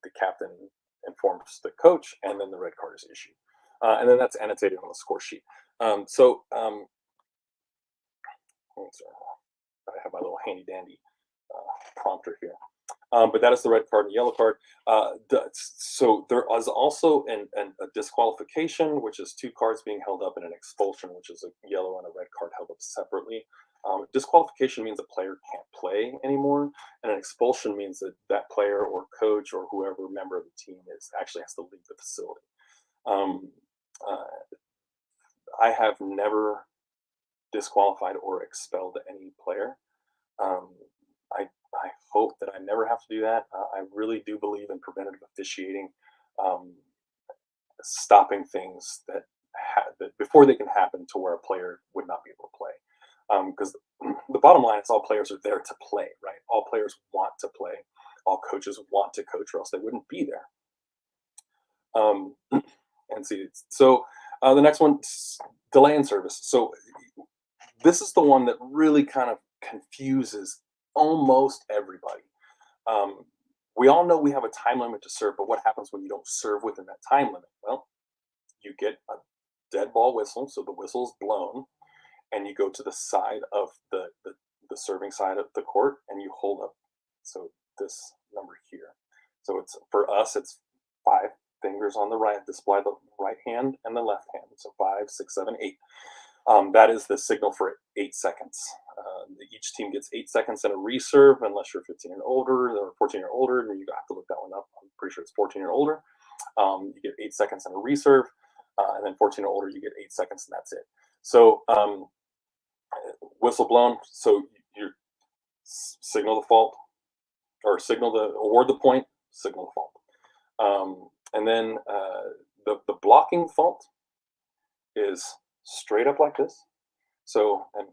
the captain informs the coach, and then the red card is issued, and then that's annotated on the score sheet. I have my little handy dandy prompter here. But that is the red card and yellow card. So there is also a disqualification, which is two cards being held up, and an expulsion, which is a yellow and a red card held up separately. Disqualification means a player can't play anymore, and an expulsion means that that player or coach or whoever member of the team actually has to leave the facility. Um, uh, I have never disqualified or expelled any player. Um, I hope that I never have to do that. I really do believe in preventative officiating, um, stopping things that before they can happen to where a player would not be able to play. Because the bottom line is all players are there to play, right? All players want to play. All coaches want to coach, or else they wouldn't be there. Um, and see, so the next one, delay in service. So this is the one that really kind of confuses almost everybody. Um, we all know we have a time limit to serve, but what happens when you don't serve within that time limit? Well, you get a dead ball whistle, so the whistle is blown, and you go to the side of the serving side of the court, and you hold up. So this number here. So it's for us, it's 5 fingers on the right, display the right hand and the left hand. So 5, 6, 7, 8. That is the signal for 8 seconds. Each team gets 8 seconds and a reserve, unless you're 15 and older or 14 or older. And you have to look that one up. I'm pretty sure it's 14 or older. You get 8 seconds and a reserve, and then 14 or older, you get 8 seconds, and that's it. So whistle blown. So you signal the fault, or award the point, signal the fault. And then the blocking fault is straight up like this. So, and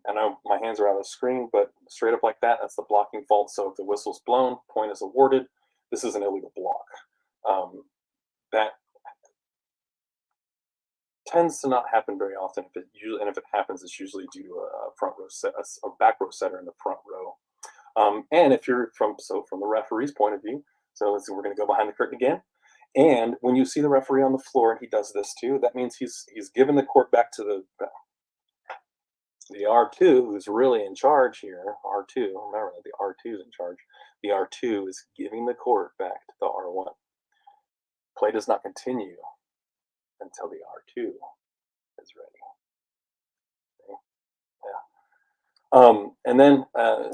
my hands are out of the screen, but straight up like that, that's the blocking fault. So if the whistle's blown, point is awarded. This is an illegal block. That tends to not happen very often. And if it happens, it's usually due to a front row set, a back row setter in the front row. And if you're from the referee's point of view, so let's see, we're going to go behind the curtain again. And when you see the referee on the floor and he does this too, that means he's given the court back to the R2, who's really in charge here. R2, remember that the R2 is in charge. The R2 is giving the court back to the R1. Play does not continue until the R2 is ready. Okay. Yeah. And then,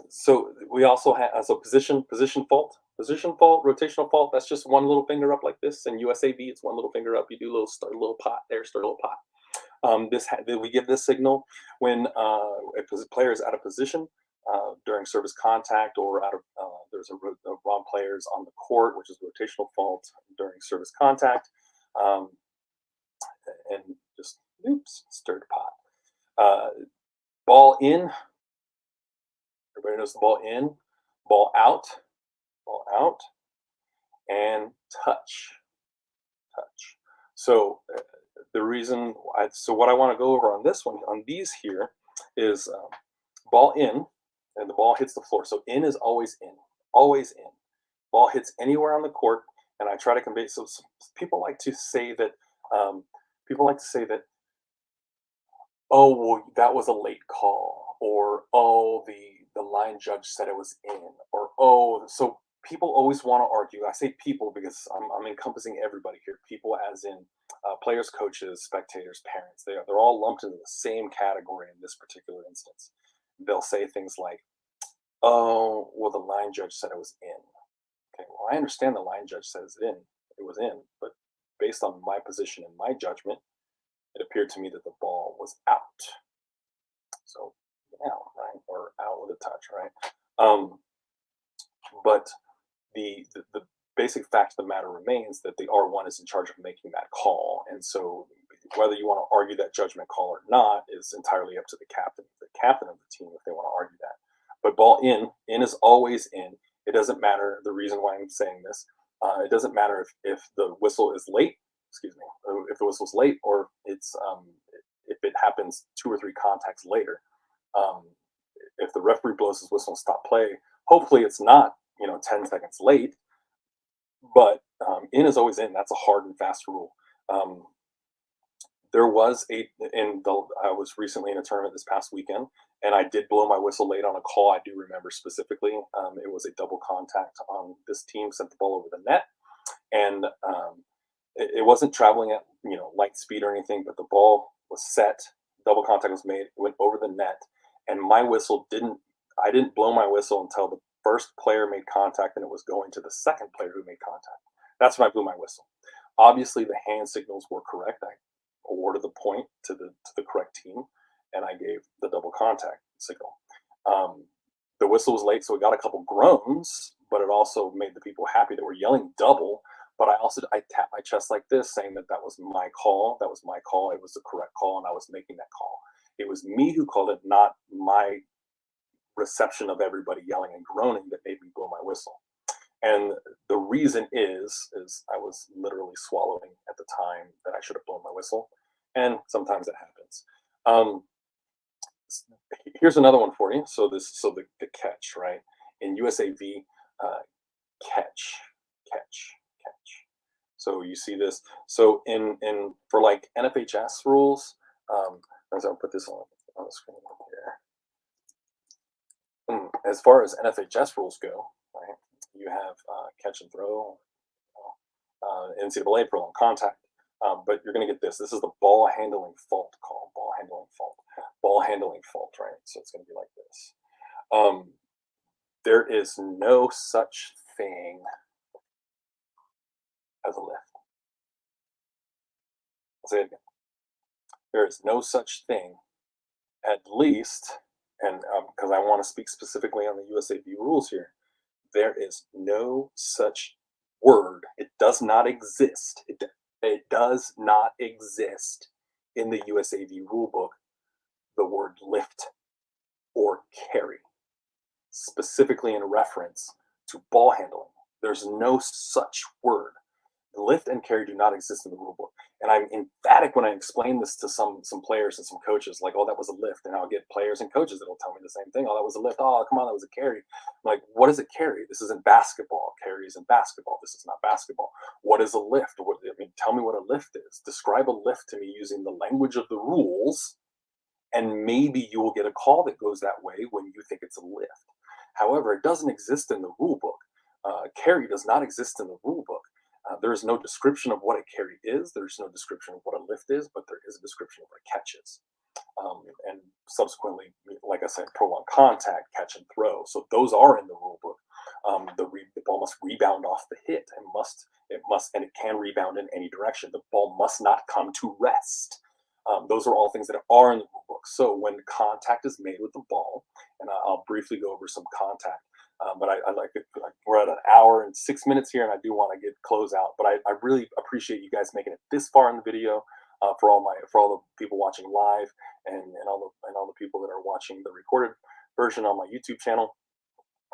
so we also have position fault, rotational fault. That's just one little finger up like this. And USAB, it's one little finger up. You do start a little pot there, start a little pot. We give this signal when a player is out of position during service contact, or out of there's a wrong players on the court, which is rotational fault during service contact, and just stirred pot. Ball in. Everybody knows the ball in, ball out, and touch. So the reason what I want to go over on this one, on these here, is ball in, and the ball hits the floor. So in is always in, always in. Ball hits anywhere on the court, and I try to convey. So people like to say that. Oh, well, that was a late call, or oh, the line judge said it was in, or oh, so people always want to argue. I say people because I'm encompassing everybody here. People as in players, coaches, spectators, parents. They're all lumped into the same category in this particular instance. They'll say things like, "Oh, well, the line judge said it was in." Okay, well, I understand the line judge says it was in, but based on my position and my judgment, it appeared to me that the ball was out. So out, right, or out with a touch, right? But the basic fact of the matter remains that the R1 is in charge of making that call, and so whether you want to argue that judgment call or not is entirely up to the captain of the team, if they want to argue that. But ball in is always in. It doesn't matter. The reason why I'm saying this, it doesn't matter if the whistle is late. Excuse me, if the whistle's late, or it's if it happens 2 or 3 contacts later. If the referee blows his whistle and stop play, hopefully it's not 10 seconds late, but in is always in. That's a hard and fast rule. I was recently in a tournament this past weekend, and I did blow my whistle late on a call. I do remember specifically. It was a double contact on this team, sent the ball over the net, and it wasn't traveling at light speed or anything, but the ball was set. Double contact was made, went over the net, and my whistle I didn't blow my whistle until the first player made contact, and it was going to the second player who made contact. That's when I blew my whistle. Obviously, the hand signals were correct. I awarded the point to the correct team, and I gave the double contact signal. The whistle was late, so it got a couple groans, but it also made the people happy that were yelling double. But I tapped my chest like this, saying that was my call. That was my call. It was the correct call, and I was making that call. It was me who called it, not my reception of everybody yelling and groaning that made me blow my whistle. And the reason is I was literally swallowing at the time that I should have blown my whistle, and sometimes it happens. Um, Here's another one for you. So the catch, right? In USAV, uh, catch, catch. So you see this. So in for like NFHS rules, as I'll put this on the screen here. As far as NFHS rules go, right? You have catch and throw, NCAA prolonged contact. But you're going to get this. This is the ball handling fault call. Ball handling fault. Ball handling fault, right? So it's going to be like this. There is no such thing as a lift. I'll say it again. There is no such thing, at least, and because I want to speak specifically on the USAV rules here, there is no such word. It does not exist. It does not exist in the USAV rulebook, the word lift or carry, specifically in reference to ball handling. There's no such word. Lift and carry do not exist in the rulebook. And I'm emphatic when I explain this to some players and some coaches, like, oh, that was a lift. And I'll get players and coaches that'll tell me the same thing. Oh, that was a lift. Oh, come on, that was a carry. I'm like, what is a carry? This isn't basketball. Carry isn't basketball. This is not basketball. What is a lift? Tell me what a lift is. Describe a lift to me using the language of the rules, and maybe you will get a call that goes that way when you think it's a lift. However, it doesn't exist in the rulebook. Carry does not exist in the rulebook. There is no description of what a carry is. There's no description of what a lift is, but there is a description of what a catch is. And subsequently, like I said, prolonged contact, catch and throw. So those are in the rule book. The ball must rebound off the hit and it can rebound in any direction. The ball must not come to rest. Those are all things that are in the rule book. So when contact is made with the ball, and I'll briefly go over some contact, but I like it. We're at an hour and 6 minutes here, and I do want to get close out. But I really appreciate you guys making it this far in the video. For all the people watching live, and all the people that are watching the recorded version on my YouTube channel,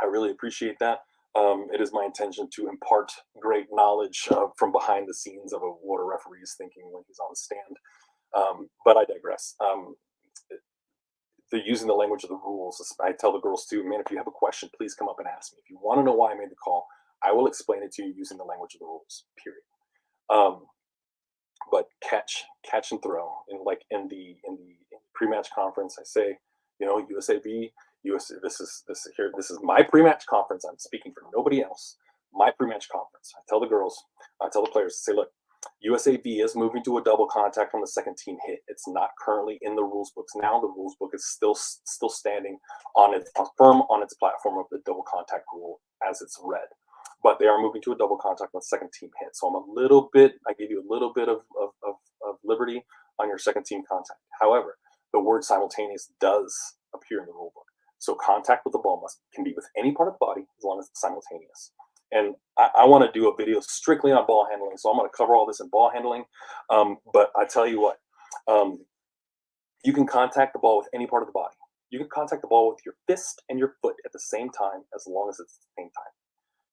I really appreciate that. It is my intention to impart great knowledge from behind the scenes of what a referee is thinking when he's on the stand. But I digress. They're using the language of the rules. I tell the girls too, man, if you have a question, please come up and ask me. If you want to know why I made the call, I will explain it to you using the language of the rules, period. But catch and throw. In the pre-match conference, I say, USAV, this is my pre-match conference. I'm speaking for nobody else. My pre-match conference. I tell the players, say, look, USAV is moving to a double contact on the second team hit. It's not currently in the rules books now. The rules book is still standing firm on its platform of the double contact rule as it's read. But they are moving to a double contact on the second team hit. So I give you a little bit of liberty on your second team contact. However, the word simultaneous does appear in the rule book. So contact with the ball can be with any part of the body as long as it's simultaneous. And I want to do a video strictly on ball handling. So I'm going to cover all this in ball handling. But I tell you what, you can contact the ball with any part of the body. You can contact the ball with your fist and your foot at the same time, as long as it's at the same time.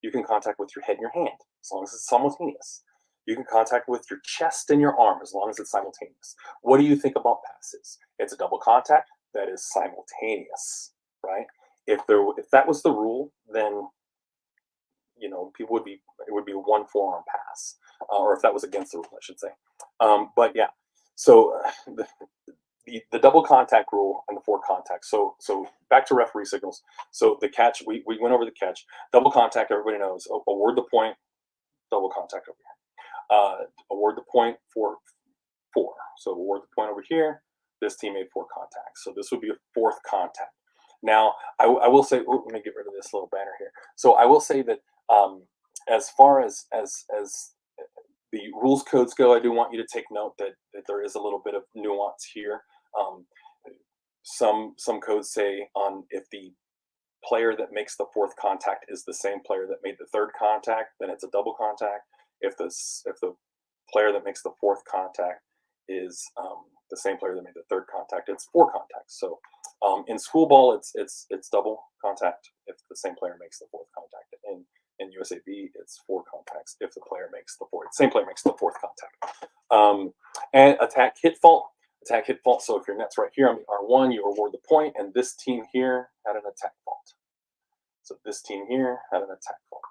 You can contact with your head and your hand, as long as it's simultaneous. You can contact with your chest and your arm, as long as it's simultaneous. What do you think about passes? It's a double contact that is simultaneous, right? If that was the rule, then it would be a one forearm pass, or if that was against the rule, I should say. But yeah, so the double contact rule and the four contacts. So back to referee signals. So the catch, we went over the catch. Double contact, everybody knows. Award the point. Double contact over here. Award the point for 4. So award the point over here. This team made 4 contacts. So this would be a 4th contact. Now, I will say, let me get rid of this little banner here. So I will say that as far as the rules codes go, I do want you to take note that there is a little bit of nuance here. Some codes say if the player that makes the 4th contact is the same player that made the 3rd contact, then it's a double contact. If the player that makes the 4th contact is the same player that made the third contact, it's four contacts. So in school ball, it's double contact if the same player makes the fourth contact. In USAB, it's four contacts if the player makes the fourth. Same player makes the fourth contact. And attack hit fault. Attack hit fault. So if your net's right here on the R1, you award the point, and this team here had an attack fault. So this team here had an attack fault.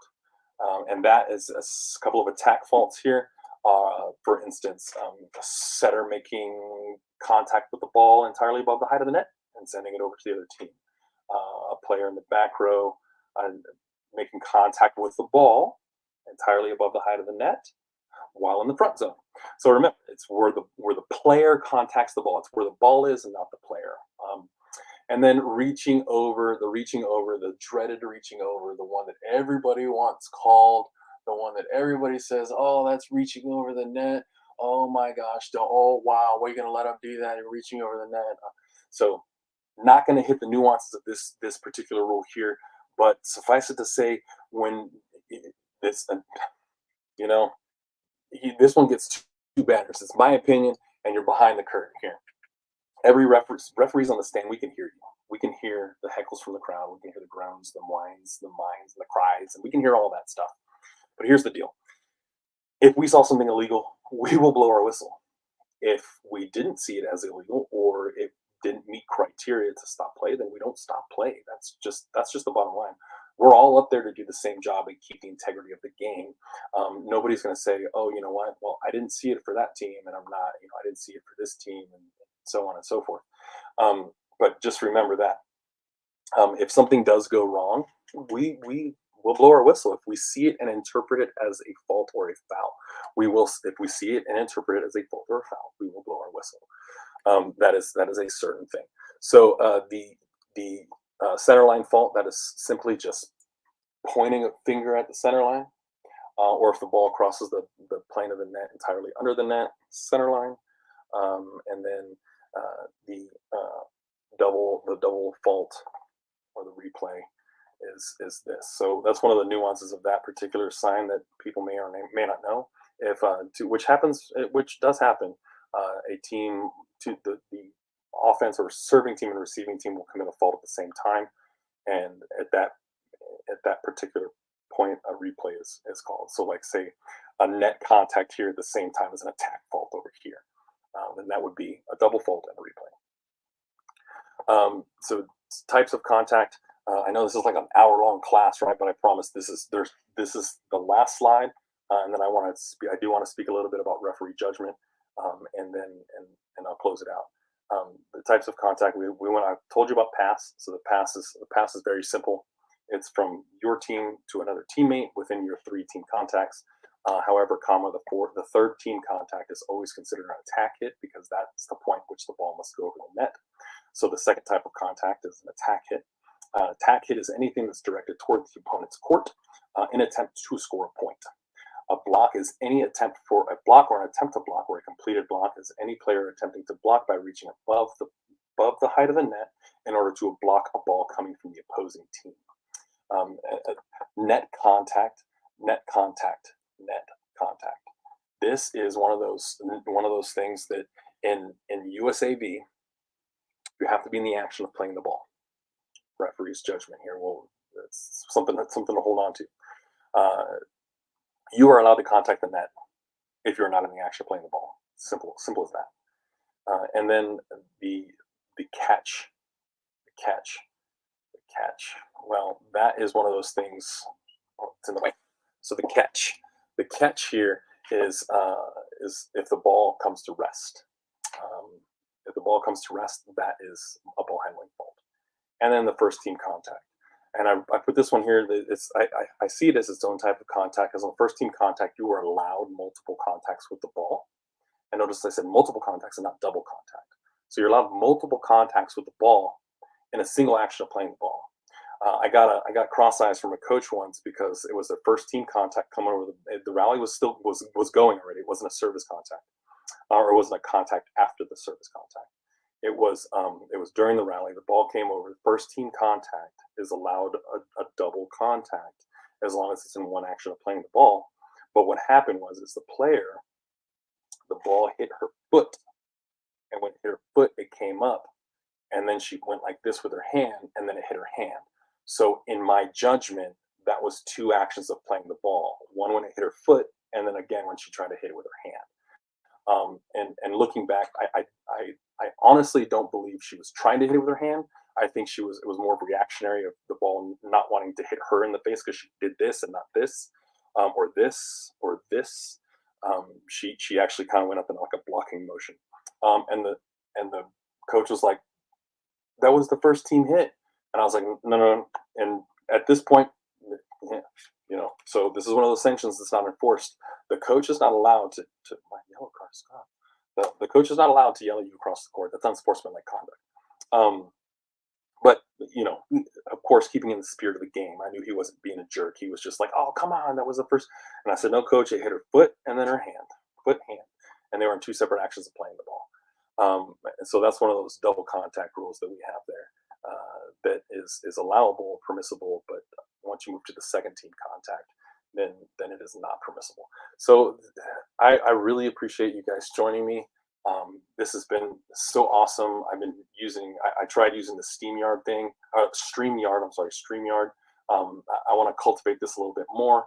And that is a couple of attack faults here. For instance, a setter making contact with the ball entirely above the height of the net and sending it over to the other team. A player in the back row making contact with the ball entirely above the height of the net while in the front zone. So remember, it's where the player contacts the ball. It's where the ball is and not the player. And then reaching over, the dreaded reaching over, the one that everybody wants called, the one that everybody says, oh, that's reaching over the net. Oh my gosh, oh wow, we're gonna let him do that and reaching over the net. So not gonna hit the nuances of this particular rule here, but suffice it to say, when this, this one gets two banners. It's my opinion, and you're behind the curtain here. Every referees on the stand, we can hear you. We can hear the heckles from the crowd. We can hear the groans, the whines, the mines, and the cries, and we can hear all that stuff. But here's the deal. If we saw something illegal, we will blow our whistle. If we didn't see it as illegal or it didn't meet criteria to stop play, then we don't stop play. That's just the bottom line. We're all up there to do the same job and keep the integrity of the game. Nobody's going to say, oh, you know what? Well, I didn't see it for that team, and I'm not, I didn't see it for this team, and so on and so forth. But just remember that if something does go wrong, we will blow our whistle. If we see it and interpret it as a fault or a foul, we will. If we see it and interpret it as a fault or a foul, we will blow our whistle. That is a certain thing. So the center line fault, that is simply just pointing a finger at the center line, or if the ball crosses the plane of the net entirely under the net, center line, and then the double fault or the replay is this. So that's one of the nuances of that particular sign that people may or may not know. If which does happen, a team to the offense or serving team and receiving team will commit a fault at the same time, and at that particular point, a replay is called. So, like say a net contact here at the same time as an attack fault over here, and that would be a double fault and a replay. So types of contact. I know this is like an hour-long class, right? But I promise this is the last slide, and then I do want to speak a little bit about referee judgment, and I'll close it out. The types of contact I told you about pass. So the pass is very simple. It's from your team to another teammate within your 3-team contacts. However, the third team contact is always considered an attack hit because that's the point which the ball must go over the net. So the second type of contact is an attack hit. Attack hit is anything that's directed toward the opponent's court in attempt to score a point. A block is any attempt for a block or an attempt to block, or a completed block is any player attempting to block by reaching above the height of the net in order to block a ball coming from the opposing team. Net contact, net contact, net contact. This is one of those things that in USAB you have to be in the action of playing the ball. Referee's judgment here it's something to hold on to. You are allowed to contact the net if you're not in the action of playing the ball. Simple as that. And then the catch. Well, that is one of those things. Oh, it's in the way. So the catch here is if the ball comes to rest. If the ball comes to rest, that is a ball handling fault. And then the first team contact. And I put this one here. I see it as its own type of contact. As on first team contact, you are allowed multiple contacts with the ball. And notice I said multiple contacts and not double contact. So you're allowed multiple contacts with the ball in a single action of playing the ball. I got cross eyes from a coach once because it was their first team contact coming over the rally was going already. It wasn't a service contact, or it wasn't a contact after the service contact. It was during the rally. The ball came over. First team contact is allowed a double contact as long as it's in one action of playing the ball. But what happened was the ball hit her foot, and when it came up, and then she went like this with her hand, and then it hit her hand. So in my judgment, that was two actions of playing the ball. One when it hit her foot, and then again when she tried to hit it with her hand. And looking back, I honestly don't believe she was trying to hit it with her hand. I think she was it was more reactionary of the ball not wanting to hit her in the face because she did this and not this, or this or this. She actually kind of went up in like a blocking motion, and the coach was like, "That was the first team hit," and I was like, "No, no, no." And at this point, yeah, so this is one of those sanctions that's not enforced. The coach is not allowed to my yellow card, Scott. The coach is not allowed to yell at you across the court. That's unsportsmanlike conduct. Um, but of course, keeping in the spirit of the game, I knew he wasn't being a jerk. He was just like, "Oh, come on, that was the first." And I said, "No, coach, it hit her foot and then her hand, foot, hand," and they were in two separate actions of playing the ball. And so that's one of those double contact rules that we have there, that is allowable, permissible, but once you move to the second team contact, then it is not permissible. So I really appreciate you guys joining me. This has been so awesome. I've been using. I tried using the SteamYard thing, StreamYard. I'm sorry, StreamYard. I want to cultivate this a little bit more.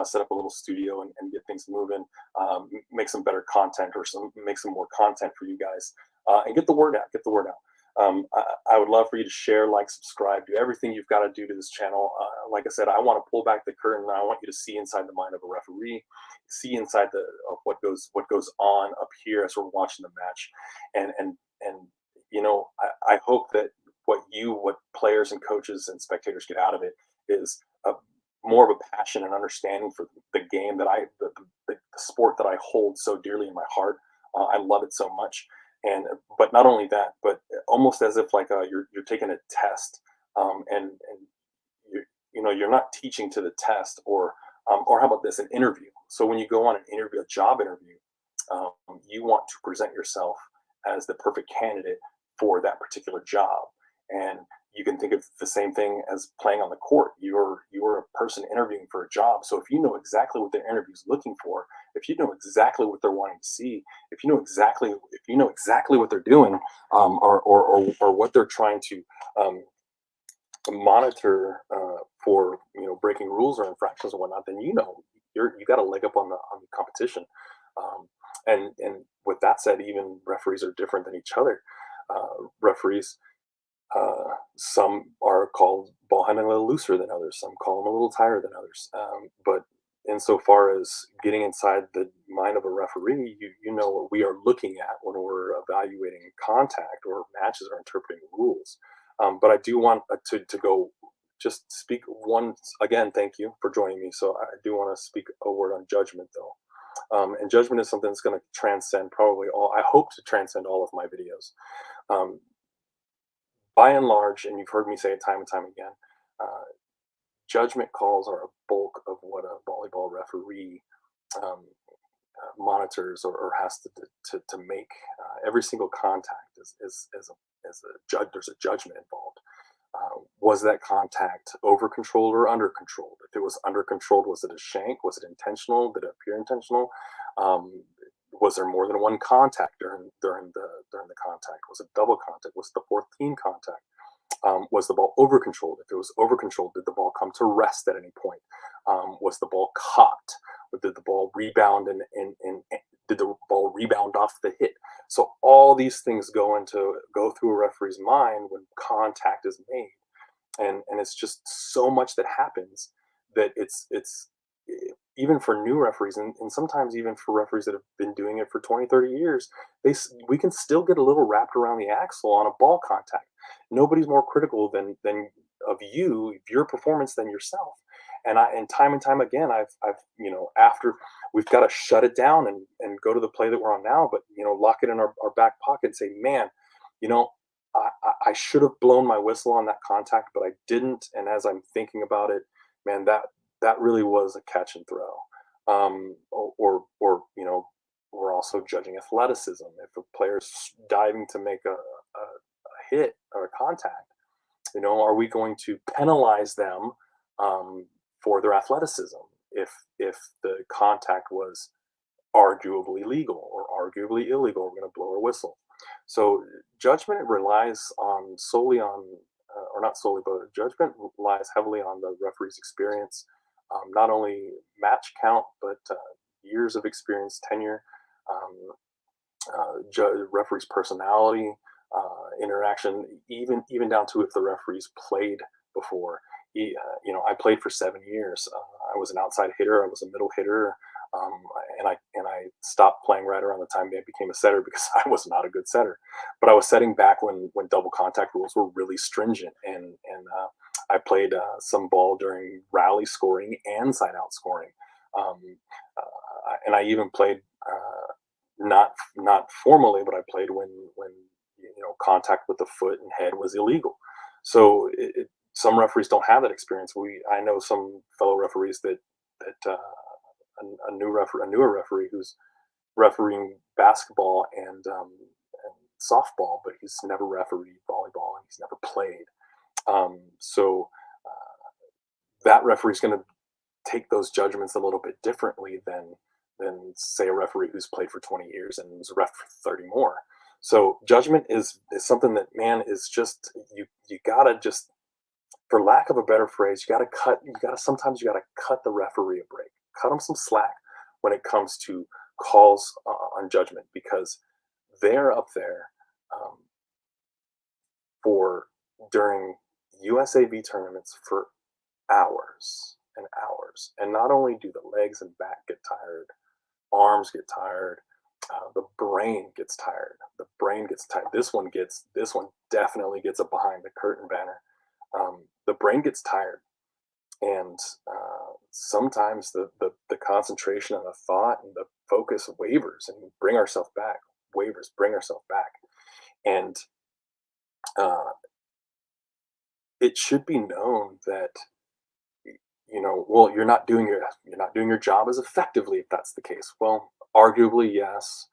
Set up a little studio and get things moving. Make some better content or make some more content for you guys, and get the word out. Get the word out. I would love for you to share, like, subscribe, do everything you've got to do to this channel. Like I said, I want to pull back the curtain. I want you to see inside the mind of a referee, see inside of what goes on up here as we're watching the match, and I hope that what players and coaches and spectators get out of it is more of a passion and understanding for the game that the sport that I hold so dearly in my heart. I love it so much, and but not only that, but almost as if like you're taking a test, and you're not teaching to the test, or how about this, an interview. So when you go on an interview, a job interview, um, you want to present yourself as the perfect candidate for that particular job, and you can think of the same thing as playing on the court. You're a person interviewing for a job, so if you know exactly what their interview is looking for, if you know exactly what they're wanting to see, if you know exactly what they're doing, or what they're trying to um, monitor, for breaking rules or infractions and whatnot, then you got a leg up on the competition. And with that said, even referees are different than each other. Referees, some are called ball handling a little looser than others. Some call them a little tighter than others. But insofar as getting inside the mind of a referee, you know what we are looking at when we're evaluating contact or matches or interpreting rules. But I do want to go just speak once again. Thank you for joining me. So I do want to speak a word on judgment, though. And judgment is something that's going to transcend probably all. I hope to transcend all of my videos. Um, by and large, and you've heard me say it time and time again, uh, judgment calls are a bulk of what a volleyball referee um, monitors or has to make. Every single contact is a judge. There's a judgment involved. Was that contact over controlled or under controlled? If it was under controlled, was it a shank? Was it intentional? Did it appear intentional? Um, was there more than one contact during the contact? Was it double contact? Was it the fourth team contact? Was the ball over controlled? If it was over controlled, did the ball come to rest at any point? Was the ball caught? Or did the ball rebound and did the ball rebound off the hit? So all these things go through a referee's mind when contact is made, and it's just so much that happens that it's even for new referees, and sometimes even for referees that have been doing it for 20, 30 years, we can still get a little wrapped around the axle on a ball contact. Nobody's more critical than of your performance, than yourself. And time again, I've after we've got to shut it down and go to the play that we're on now, but lock it in our back pocket and say, man, you know I should have blown my whistle on that contact, but I didn't. And as I'm thinking about it, man, that really was a catch and throw. Or we're also judging athleticism. If a player's diving to make a hit or a contact, are we going to penalize them for their athleticism if the contact was arguably legal or arguably illegal? We're going to blow a whistle. So judgment relies on solely on, or not solely, but judgment relies heavily on the referee's experience, not only match count, but years of experience, tenure, um, referee's personality, interaction, even down to if the referee's played before. I played for 7 years. I was an outside hitter. I was a middle hitter, um, and I stopped playing right around the time I became a setter because I was not a good setter. But I was setting back when double contact rules were really stringent, and I played some ball during rally scoring and side out scoring, um, and I even played. Not formally, but I played when contact with the foot and head was illegal. So some referees don't have that experience. I know some fellow referees that a newer referee who's refereeing basketball and softball, but he's never refereed volleyball and he's never played. So that referee's going to take those judgments a little bit differently than say a referee who's played for 20 years and was a ref for 30 more. So judgment is something that, man, is just you gotta just, for lack of a better phrase, sometimes you gotta cut the referee a break, cut them some slack when it comes to calls on judgment, because they're up there, um, for during USAV tournaments for hours and hours, and not only do the legs and back get tired, arms get tired, the brain gets tired. The brain gets tired. This one definitely gets a behind the curtain banner. The brain gets tired, and sometimes the concentration and the thought and the focus wavers, and we bring ourselves back. Wavers, bring ourselves back, and uh, it should be known that well, you're not doing your job as effectively if that's the case. Well, arguably yes,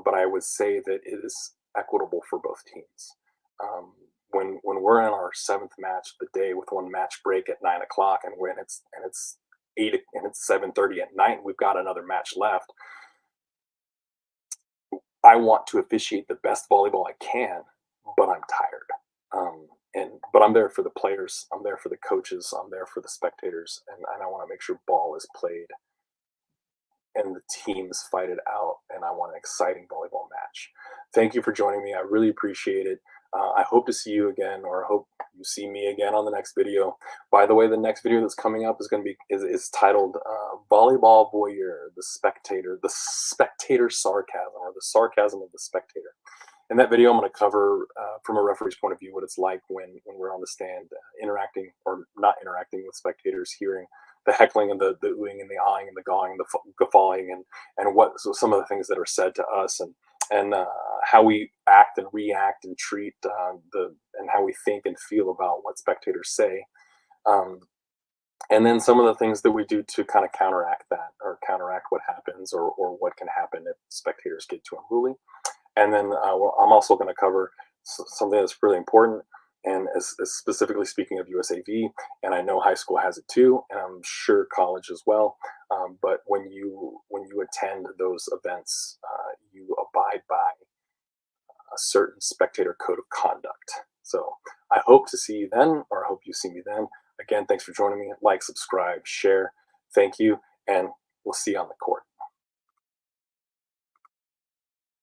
but I would say that it is equitable for both teams. um, when we're in our seventh match of the day with one match break at 9 o'clock, and it's 7:30 at night, and we've got another match left, I want to officiate the best volleyball I can, but I'm tired. But I'm there for the players, I'm there for the coaches, I'm there for the spectators, and I want to make sure ball is played and the teams fight it out. And I want an exciting volleyball match. Thank you for joining me. I really appreciate it. I hope to see you again, or I hope you see me again on the next video. By the way, the next video that's coming up is going to be is titled "Volleyball Voyeur: the spectator sarcasm, or the sarcasm of the spectator." In that video, I'm going to cover, from a referee's point of view, what it's like when we're on the stand, interacting or not interacting with spectators, hearing the heckling and the oohing and the eyeing and the gawing, the guffawing, and some of the things that are said to us, and how we act and react and treat and how we think and feel about what spectators say. Um, and then some of the things that we do to kind of counteract that, or counteract what happens, or what can happen if spectators get too unruly. And then well, I'm also going to cover something that's really important, and as specifically speaking of USAV, and I know high school has it too, and I'm sure college as well. But when you attend those events, you abide by a certain spectator code of conduct. So I hope to see you then, or I hope you see me then. Again, thanks for joining me. Like, subscribe, share. Thank you, and we'll see you on the court.